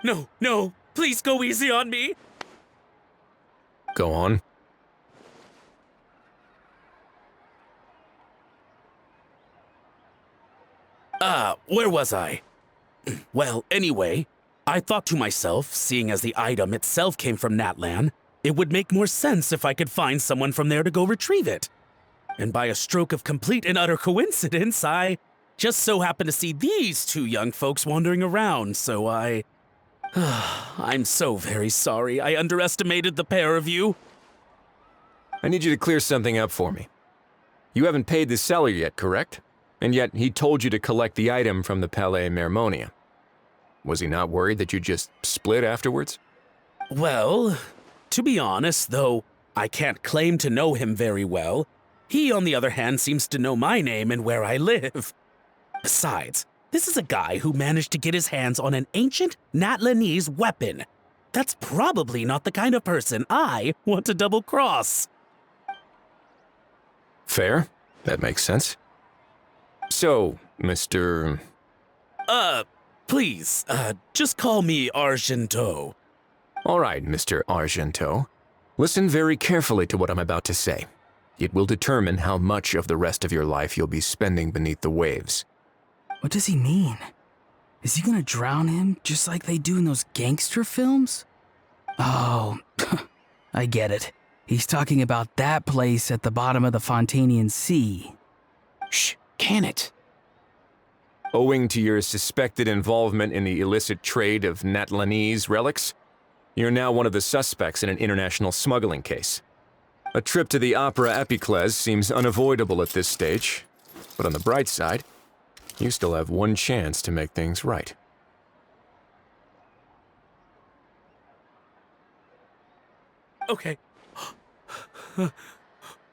we? No, please go easy on me. Go on. Where was I? Well, anyway, I thought to myself, seeing as the item itself came from Natlan, it would make more sense if I could find someone from there to go retrieve it. And by a stroke of complete and utter coincidence, I just so happened to see these two young folks wandering around, so I'm so very sorry I underestimated the pair of you. I need you to clear something up for me. You haven't paid the seller yet, correct? And yet he told you to collect the item from the Palais Mermonia. Was he not worried that you'd just split afterwards? Well, to be honest, though I can't claim to know him very well, he, on the other hand, seems to know my name and where I live. Besides, this is a guy who managed to get his hands on an ancient Natlanese weapon. That's probably not the kind of person I want to double-cross. Fair. That makes sense. So, Mr. Please, just call me Argento. All right, Mr. Argento. Listen very carefully to what I'm about to say. It will determine how much of the rest of your life you'll be spending beneath the waves. What does he mean? Is he gonna drown him just like they do in those gangster films? Oh, I get it. He's talking about that place at the bottom of the Fontanian Sea. Shh, can it? Owing to your suspected involvement in the illicit trade of Natlanese relics, you're now one of the suspects in an international smuggling case. A trip to the Opera Epiclese seems unavoidable at this stage, but on the bright side, you still have one chance to make things right. Okay.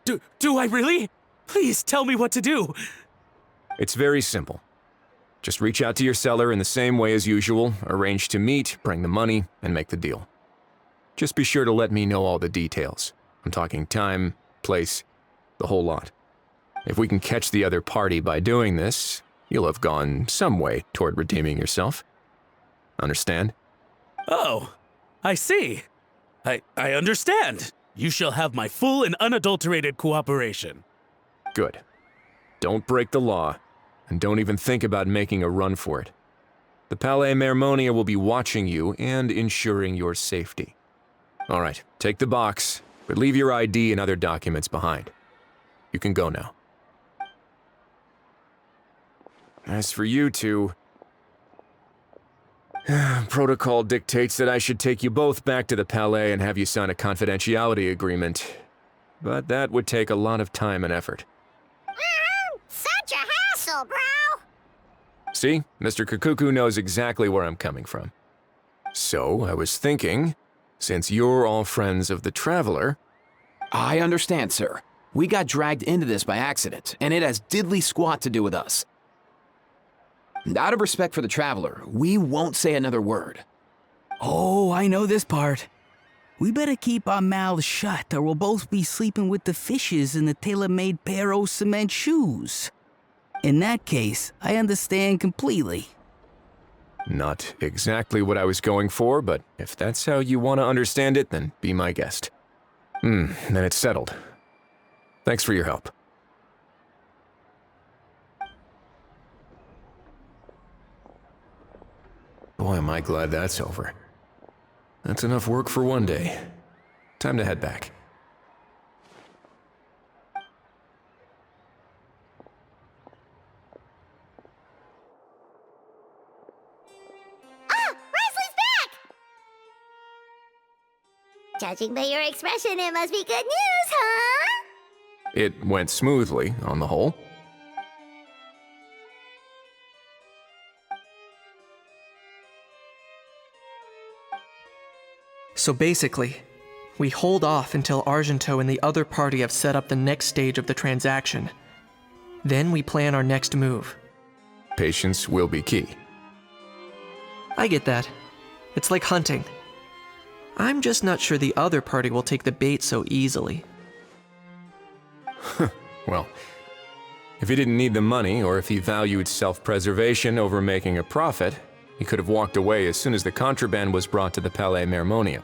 Do I really? Please tell me what to do. It's very simple. Just reach out to your seller in the same way as usual, arrange to meet, bring the money, and make the deal. Just be sure to let me know all the details. I'm talking time, place, the whole lot. If we can catch the other party by doing this, you'll have gone some way toward redeeming yourself. Understand? Oh, I see. I understand. You shall have my full and unadulterated cooperation. Good. Don't break the law, and don't even think about making a run for it. The Palais Mermonia will be watching you and ensuring your safety. All right, take the box, but leave your ID and other documents behind. You can go now. As for you two, protocol dictates that I should take you both back to the Palais and have you sign a confidentiality agreement. But that would take a lot of time and effort. Such a hassle, bro! See, Mr. Kakuku knows exactly where I'm coming from. So, I was thinking, since you're all friends of the Traveler... I understand, sir. We got dragged into this by accident, and it has diddly squat to do with us. Out of respect for the Traveler, we won't say another word. Oh, I know this part. We better keep our mouths shut or we'll both be sleeping with the fishes in the tailor-made pair of cement shoes. In that case, I understand completely. Not exactly what I was going for, but if that's how you want to understand it, then be my guest. Then it's settled. Thanks for your help. Boy, am I glad that's over. That's enough work for one day. Time to head back. Ah! Risley's back! Judging by your expression, it must be good news, huh? It went smoothly, on the whole. So basically, we hold off until Argento and the other party have set up the next stage of the transaction. Then we plan our next move. Patience will be key. I get that. It's like hunting. I'm just not sure the other party will take the bait so easily. Well, if he didn't need the money, or if he valued self-preservation over making a profit, he could have walked away as soon as the contraband was brought to the Palais Mermonia.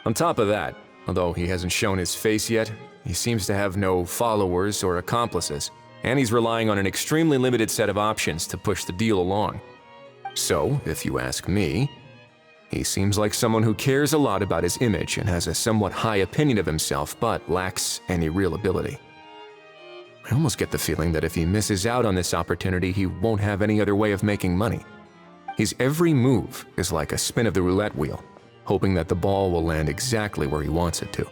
On top of that, although he hasn't shown his face yet, he seems to have no followers or accomplices, and he's relying on an extremely limited set of options to push the deal along. So, if you ask me, he seems like someone who cares a lot about his image and has a somewhat high opinion of himself, but lacks any real ability. I almost get the feeling that if he misses out on this opportunity, he won't have any other way of making money. His every move is like a spin of the roulette wheel, hoping that the ball will land exactly where he wants it to.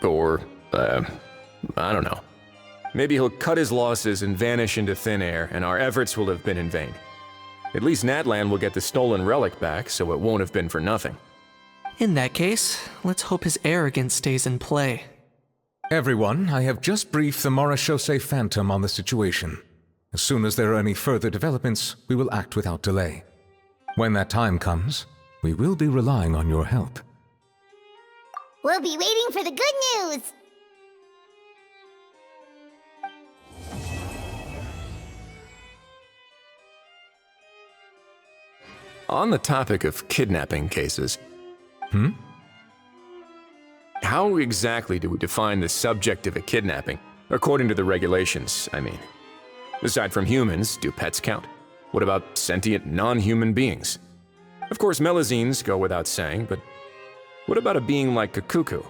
Or, I don't know. Maybe he'll cut his losses and vanish into thin air, and our efforts will have been in vain. At least Natlan will get the stolen relic back, so it won't have been for nothing. In that case, let's hope his arrogance stays in play. Everyone, I have just briefed the Marechaussee Phantom on the situation. As soon as there are any further developments, we will act without delay. When that time comes, we will be relying on your help. We'll be waiting for the good news. On the topic of kidnapping cases, how exactly do we define the subject of a kidnapping? According to the regulations, I mean. Aside from humans, do pets count? What about sentient non-human beings? Of course, melazines go without saying, but what about a being like a cuckoo?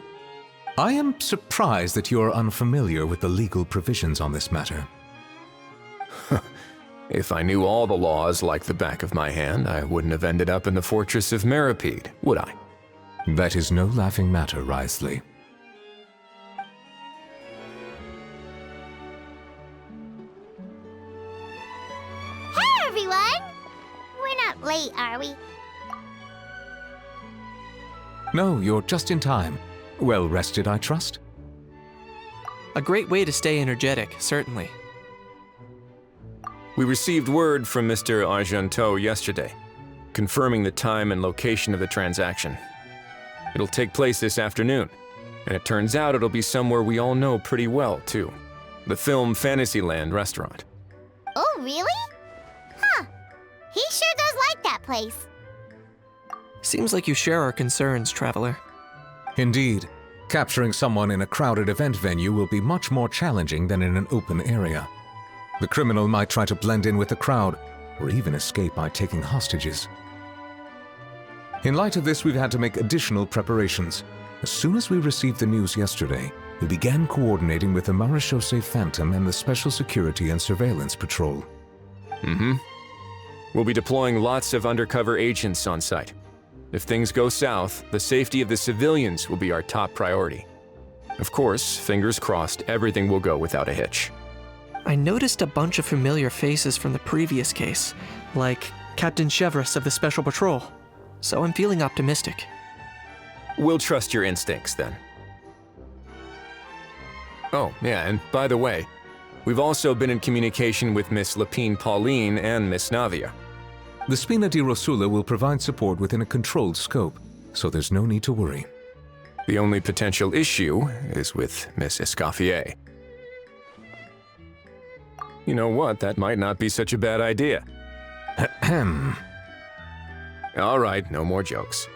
I am surprised that you are unfamiliar with the legal provisions on this matter. If I knew all the laws like the back of my hand, I wouldn't have ended up in the fortress of Meripede, would I? That is no laughing matter, Wriothesley. Hey, everyone! We're not late, are we? No, you're just in time. Well rested, I trust? A great way to stay energetic, certainly. We received word from Mr. Argenteau yesterday, confirming the time and location of the transaction. It'll take place this afternoon, and it turns out it'll be somewhere we all know pretty well, too. The Film Fantasyland restaurant. Oh, really? Huh. He sure does like that place. Seems like you share our concerns, Traveler. Indeed. Capturing someone in a crowded event venue will be much more challenging than in an open area. The criminal might try to blend in with the crowd, or even escape by taking hostages. In light of this, we've had to make additional preparations. As soon as we received the news yesterday, we began coordinating with the Marechaussee Phantom and the Special Security and Surveillance Patrol. We'll be deploying lots of undercover agents on site. If things go south, the safety of the civilians will be our top priority. Of course, fingers crossed, everything will go without a hitch. I noticed a bunch of familiar faces from the previous case, like Captain Chevreuse of the Special Patrol, so I'm feeling optimistic. We'll trust your instincts, then. Oh, yeah, and by the way, we've also been in communication with Miss Lapine Pauline and Miss Navia. The Spina di Rosula will provide support within a controlled scope, so there's no need to worry. The only potential issue is with Miss Escoffier. You know what, that might not be such a bad idea. Ahem. All right, no more jokes.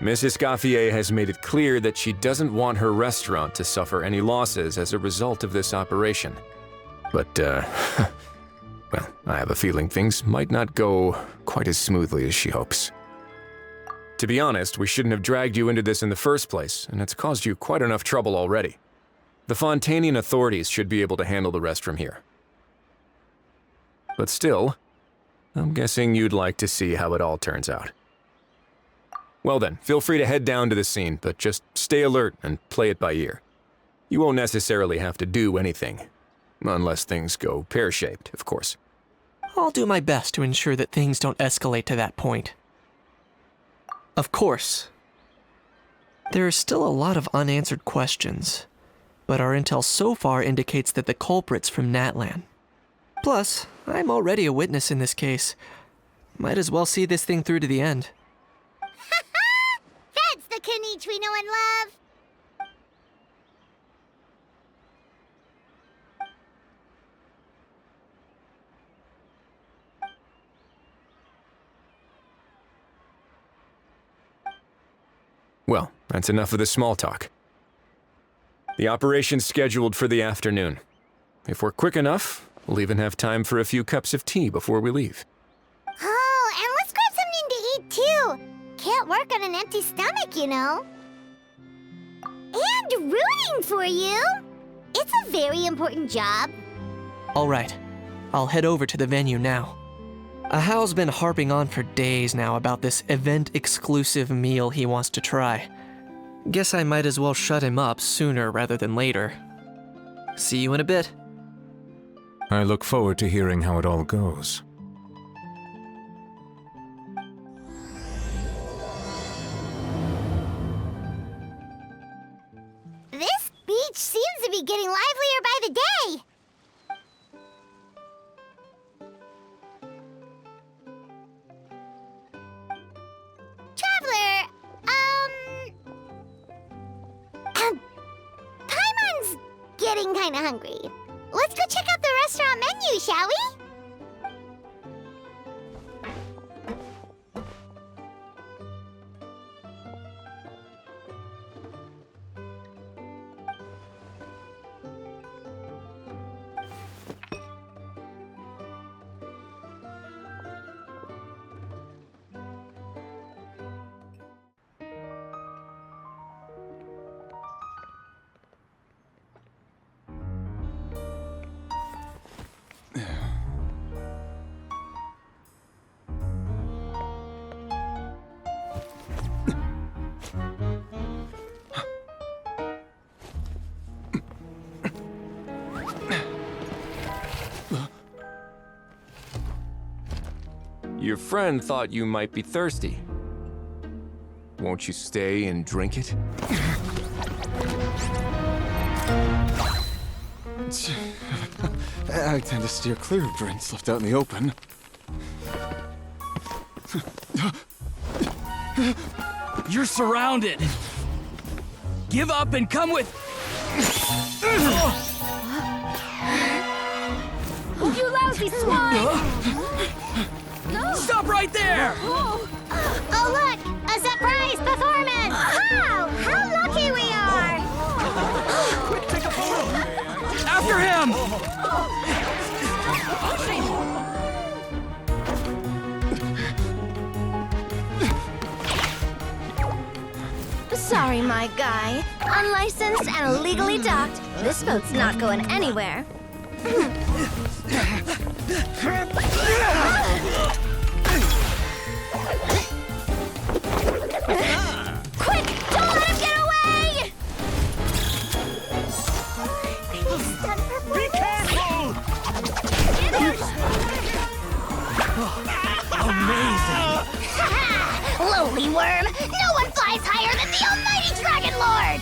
Miss Escoffier has made it clear that she doesn't want her restaurant to suffer any losses as a result of this operation. But, well, I have a feeling things might not go quite as smoothly as she hopes. To be honest, we shouldn't have dragged you into this in the first place, and it's caused you quite enough trouble already. The Fontanian authorities should be able to handle the rest from here. But still, I'm guessing you'd like to see how it all turns out. Well then, feel free to head down to the scene, but just stay alert and play it by ear. You won't necessarily have to do anything. Unless things go pear-shaped, of course. I'll do my best to ensure that things don't escalate to that point. Of course. There are still a lot of unanswered questions, but our intel so far indicates that the culprit's from Natlan. Plus, I'm already a witness in this case. Might as well see this thing through to the end. That's the Kanichi we know and love. Well, that's enough of the small talk. The operation's scheduled for the afternoon. If we're quick enough, we'll even have time for a few cups of tea before we leave. Oh, and let's grab something to eat too. Can't work on an empty stomach, you know. And rooting for you. It's a very important job. All right, I'll head over to the venue now. Ahal's been harping on for days now about this event-exclusive meal he wants to try. Guess I might as well shut him up sooner rather than later. See you in a bit. I look forward to hearing how it all goes. This beach seems to be getting livelier by the day. Traveler, Paimon's getting kinda hungry. Let's go check out the restaurant menu, shall we? Your friend thought you might be thirsty. Won't you stay and drink it? I tend to steer clear of drinks left out in the open. You're surrounded. Give up and come with. You lousy swine! Stop right there! Oh, look! A surprise performance! Wow! How lucky we are! Take a photo! After him! Sorry, my guy. Unlicensed and illegally docked, this boat's not going anywhere. Quick! Don't let him get away! Be careful! Amazing! Lowly worm! No one flies higher than the almighty Dragon Lord!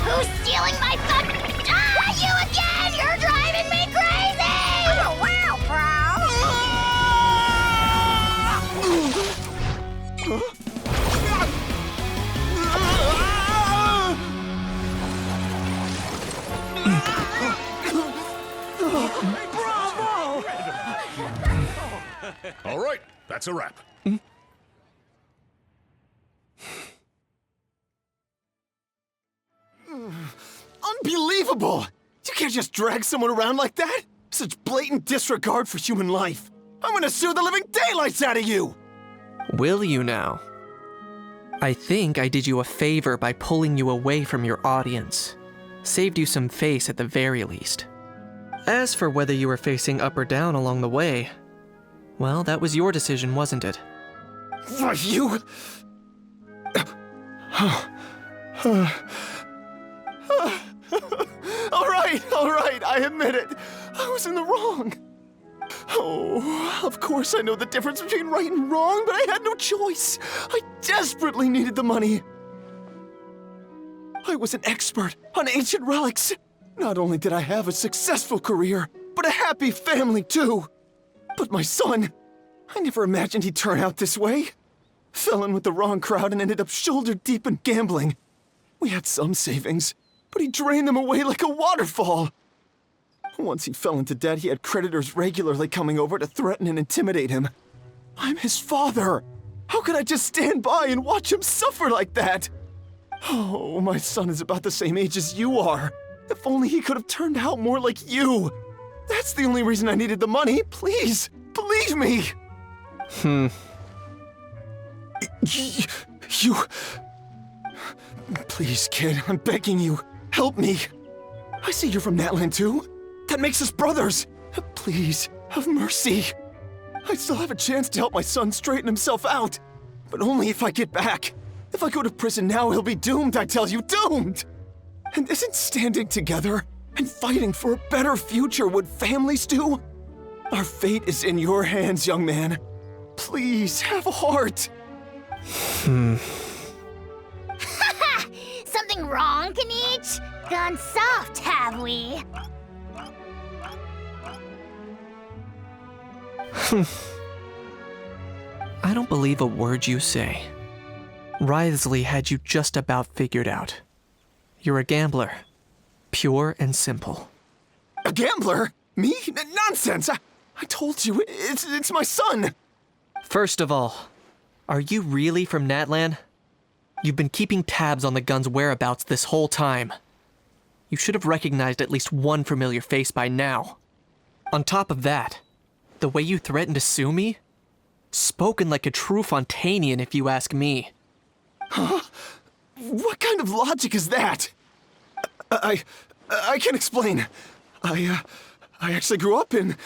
Who's stealing my fun? Ah, you again! You're driving me crazy! Oh, wow, All right, that's a wrap. Unbelievable! You can't just drag someone around like that! Such blatant disregard for human life! I'm gonna sue the living daylights out of you! Will you now? I think I did you a favor by pulling you away from your audience. Saved you some face at the very least. As for whether you were facing up or down along the way, well, that was your decision, wasn't it? Why, you... All right, I admit it. I was in the wrong. Oh, of course I know the difference between right and wrong, but I had no choice. I desperately needed the money. I was an expert on ancient relics. Not only did I have a successful career, but a happy family too. But my son, I never imagined he'd turn out this way. Fell in with the wrong crowd and ended up shoulder deep in gambling. We had some savings, but he drained them away like a waterfall. Once he fell into debt, he had creditors regularly coming over to threaten and intimidate him. I'm his father. How could I just stand by and watch him suffer like that? Oh, my son is about the same age as you are. If only he could have turned out more like you. That's the only reason I needed the money. Please, believe me. You... Please, kid, I'm begging you. Help me. I see you're from Natland too. That makes us brothers. Please, have mercy. I still have a chance to help my son straighten himself out. But only if I get back. If I go to prison now, he'll be doomed, I tell you, doomed! And isn't standing together and fighting for a better future what families do? Our fate is in your hands, young man. Please, have a heart. Something wrong, Kanich? Gone soft, have we? I don't believe a word you say. Wriothesley had you just about figured out. You're a gambler. Pure and simple. A gambler? Me? Nonsense! I told you, it's my son! First of all, are you really from Natlan? You've been keeping tabs on the gun's whereabouts this whole time. You should have recognized at least one familiar face by now. On top of that, the way you threatened to sue me? Spoken like a true Fontanian, if you ask me. Huh? What kind of logic is that? I can explain. I actually grew up in...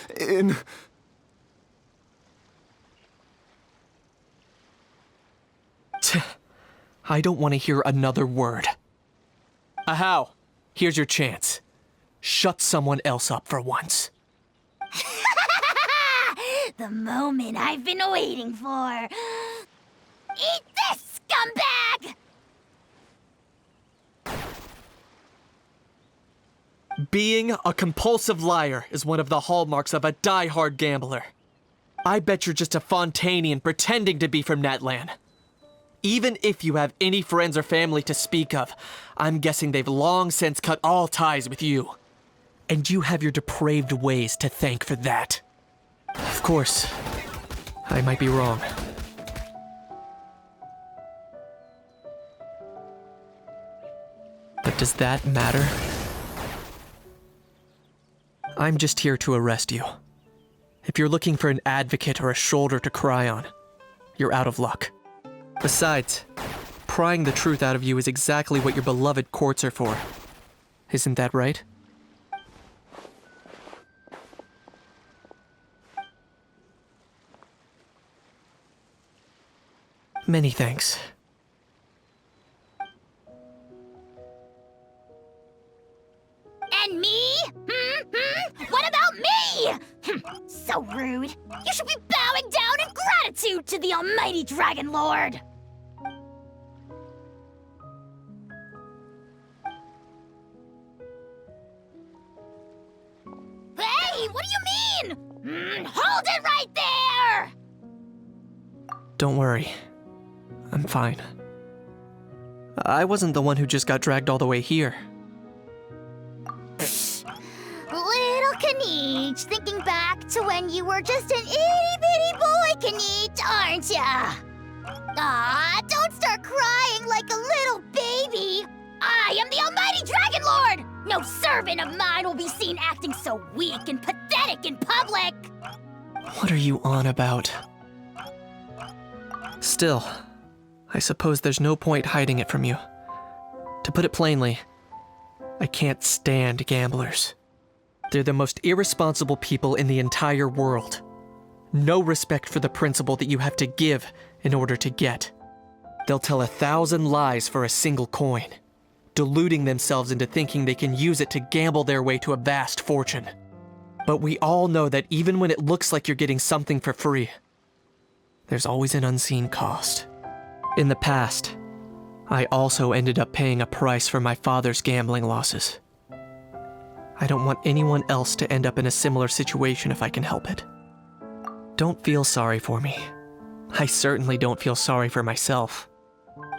I don't want to hear another word. Ahau, here's your chance. Shut someone else up for once. The moment I've been waiting for. Eat this, scumbag! Being a compulsive liar is one of the hallmarks of a die-hard gambler. I bet you're just a Fontanian pretending to be from Natlan. Even if you have any friends or family to speak of, I'm guessing they've long since cut all ties with you. And you have your depraved ways to thank for that. Of course, I might be wrong. But does that matter? I'm just here to arrest you. If you're looking for an advocate or a shoulder to cry on, you're out of luck. Besides, prying the truth out of you is exactly what your beloved courts are for. Isn't that right? Many thanks. And me? What about me? So rude. You should be bowing down in gratitude to the almighty Dragon Lord. Hey, what do you mean? Hold it right there! Don't worry. I'm fine. I wasn't the one who just got dragged all the way here. Little Kanich, thinking back to when you were just an itty-bitty boy, Kanich, aren't ya? Aw, don't start crying like a little baby. I am the almighty Dragon Lord! No servant of mine will be seen acting so weak and pathetic in public! What are you on about? Still, I suppose there's no point hiding it from you. To put it plainly, I can't stand gamblers. They're the most irresponsible people in the entire world. No respect for the principle that you have to give in order to get. They'll tell 1,000 lies for a single coin, deluding themselves into thinking they can use it to gamble their way to a vast fortune. But we all know that even when it looks like you're getting something for free, there's always an unseen cost. In the past, I also ended up paying a price for my father's gambling losses. I don't want anyone else to end up in a similar situation if I can help it. Don't feel sorry for me. I certainly don't feel sorry for myself.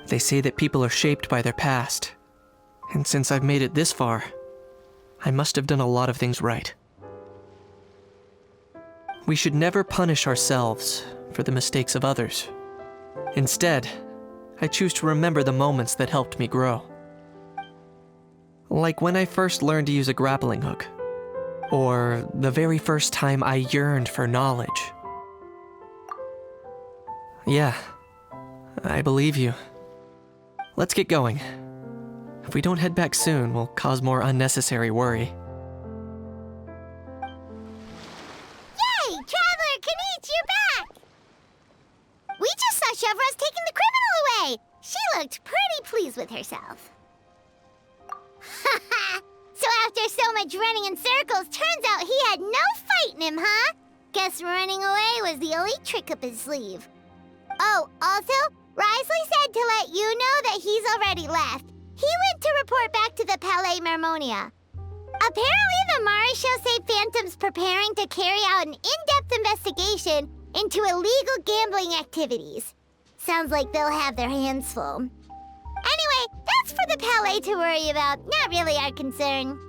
They say that people are shaped by their past, and since I've made it this far, I must have done a lot of things right. We should never punish ourselves for the mistakes of others. Instead, I choose to remember the moments that helped me grow. Like when I first learned to use a grappling hook, or the very first time I yearned for knowledge. Yeah, I believe you. Let's get going. If we don't head back soon, we'll cause more unnecessary worry. Yay! Traveler, Kanich, you're back! We just saw Chevreuse taking the criminal away! She looked pretty pleased with herself. Haha! So after so much running in circles, turns out he had no fight in him, huh? Guess running away was the only trick up his sleeve. Oh, also, Wriothesley said to let you know that he's already left. He went to report back to the Palais Mermonia. Apparently, the Mari show say Phantom's preparing to carry out an in-depth investigation into illegal gambling activities. Sounds like they'll have their hands full. Anyway, that's for the Palais to worry about, not really our concern.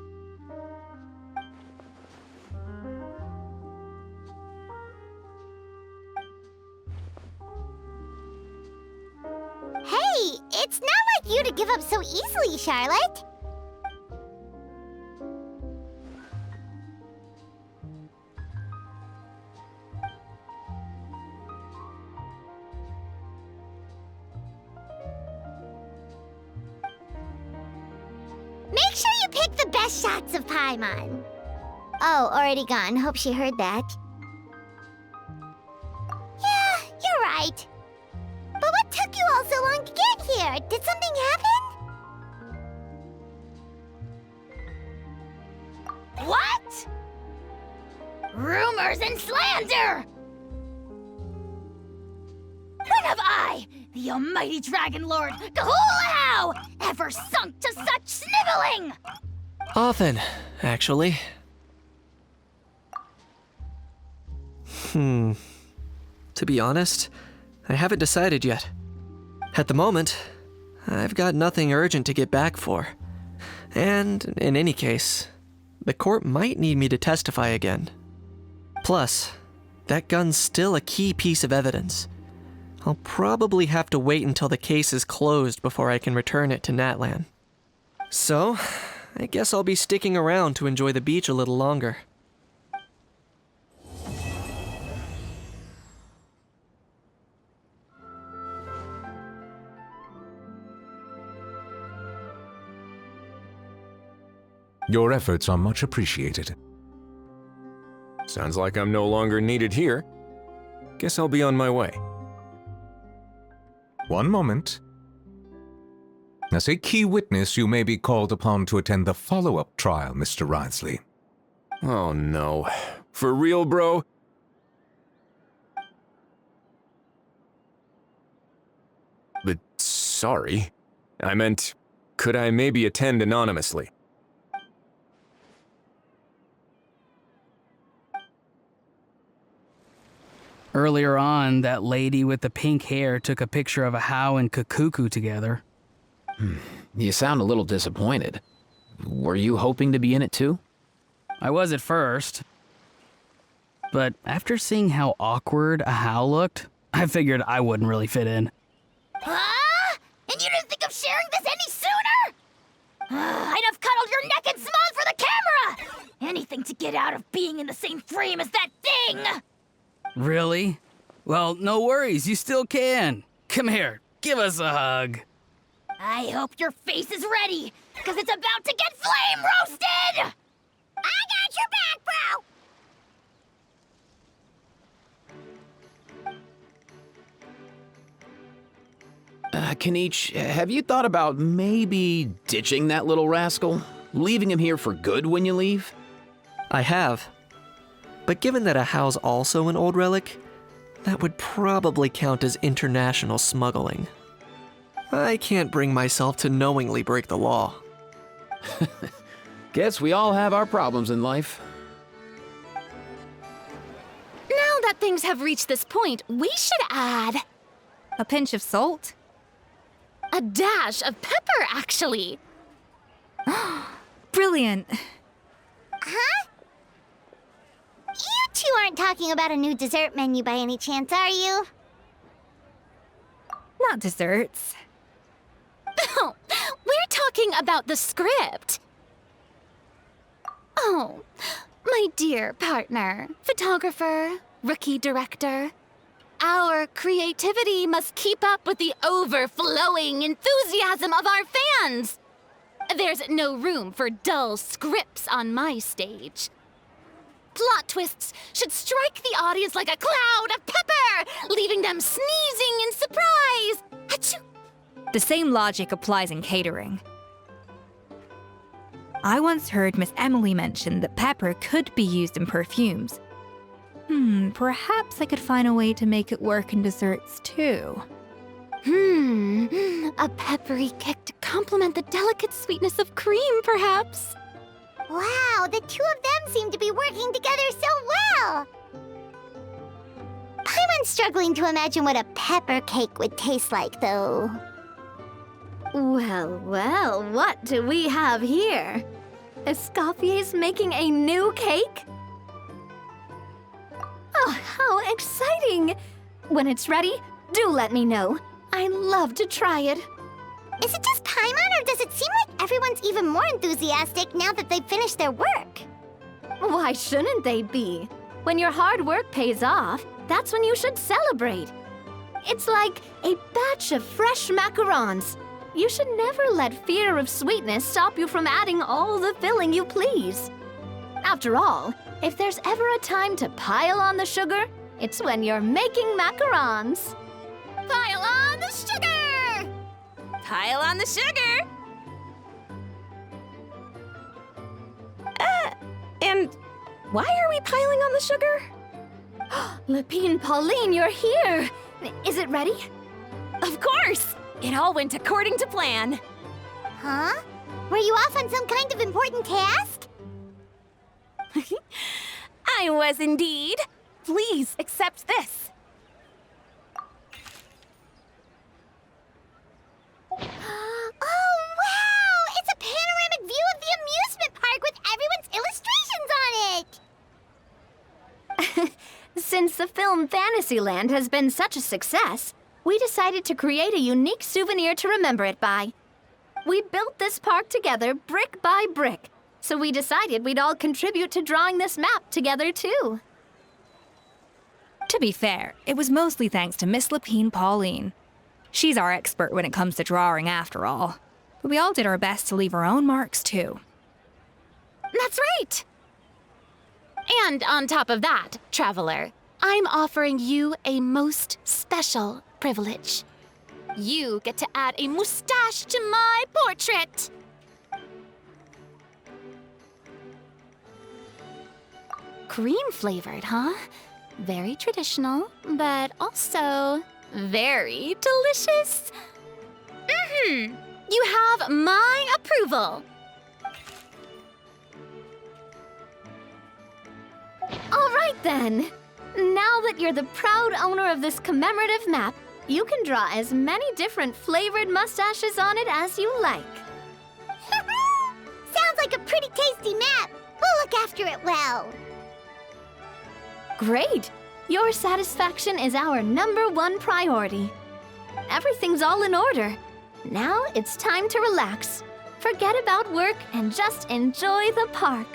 Hey, it's not like you to give up so easily, Charlotte. Make sure you pick the best shots of Paimon. Oh, already gone. Hope she heard that. Yeah, you're right. But what took you all so long to get here? Did something happen? What? Rumors and slander! When have I, the almighty Dragon Lord, Kahulahau, ever sunk to such sniveling? Often, actually. To be honest, I haven't decided yet. At the moment, I've got nothing urgent to get back for. And in any case, the court might need me to testify again. Plus, that gun's still a key piece of evidence. I'll probably have to wait until the case is closed before I can return it to Natlan. So, I guess I'll be sticking around to enjoy the beach a little longer. Your efforts are much appreciated. Sounds like I'm no longer needed here. Guess I'll be on my way. One moment. As a key witness, you may be called upon to attend the follow-up trial, Mr. Wriothesley. Oh no. For real, bro? But sorry. I meant, could I maybe attend anonymously? Earlier on, that lady with the pink hair took a picture of a Hao and Kakuku together. You sound a little disappointed. Were you hoping to be in it too? I was at first. But after seeing how awkward a Hao looked, I figured I wouldn't really fit in. Huh? And you didn't think of sharing this any sooner? I'd have cuddled your neck and smiled for the camera! Anything to get out of being in the same frame as that thing! Really? Well, no worries, you still can. Come here, give us a hug. I hope your face is ready, because it's about to get flame roasted! I got your back, bro! Kenichi, have you thought about maybe ditching that little rascal? Leaving him here for good when you leave? I have. But given that a Hao's also an old relic, that would probably count as international smuggling. I can't bring myself to knowingly break the law. Guess we all have our problems in life. Now that things have reached this point, we should add A pinch of salt? a dash of pepper, actually. Brilliant. Huh? You two aren't talking about a new dessert menu by any chance, are you? Not desserts. Oh, we're talking about the script. Oh, my dear partner, photographer, rookie director. Our creativity must keep up with the overflowing enthusiasm of our fans. There's no room for dull scripts on my stage. Plot twists should strike the audience like a cloud of pepper, leaving them sneezing in surprise. Achoo! The same logic applies in catering. I once heard Miss Emily mention that pepper could be used in perfumes. Perhaps I could find a way to make it work in desserts too. A peppery kick to complement the delicate sweetness of cream, perhaps. Wow, the two of them seem to be working together so well. I'm struggling to imagine what a pepper cake would taste like, though. Well, well, what do we have here? Escoffier's making a new cake? Oh, how exciting! When it's ready, do let me know. I'd love to try it. Is it just Paimon, or does it seem like everyone's even more enthusiastic now that they've finished their work? Why shouldn't they be? When your hard work pays off, that's when you should celebrate. It's like a batch of fresh macarons. You should never let fear of sweetness stop you from adding all the filling you please. After all, if there's ever a time to pile on the sugar, it's when you're making macarons. Pile on the sugar! Pile on the sugar! And why are we piling on the sugar? Lepine Pauline, you're here! Is it ready? Of course! It all went according to plan. Huh? Were you off on some kind of important task? I was indeed. Please accept this. Oh, wow! It's a panoramic view of the amusement park with everyone's illustrations on it! Since the film Fantasyland has been such a success, we decided to create a unique souvenir to remember it by. We built this park together brick by brick, so we decided we'd all contribute to drawing this map together too. To be fair, it was mostly thanks to Miss Lepine Pauline. She's our expert when it comes to drawing after all. But we all did our best to leave our own marks too. That's right! And on top of that, Traveler, I'm offering you a most special privilege. You get to add a mustache to my portrait! Cream-flavored, huh? Very traditional, but also very delicious. You have my approval. All right then. Now that you're the proud owner of this commemorative map, you can draw as many different flavored mustaches on it as you like. Sounds like a pretty tasty map. We'll look after it well. Great! Your satisfaction is our #1 priority. Everything's all in order. Now it's time to relax. Forget about work and just enjoy the park.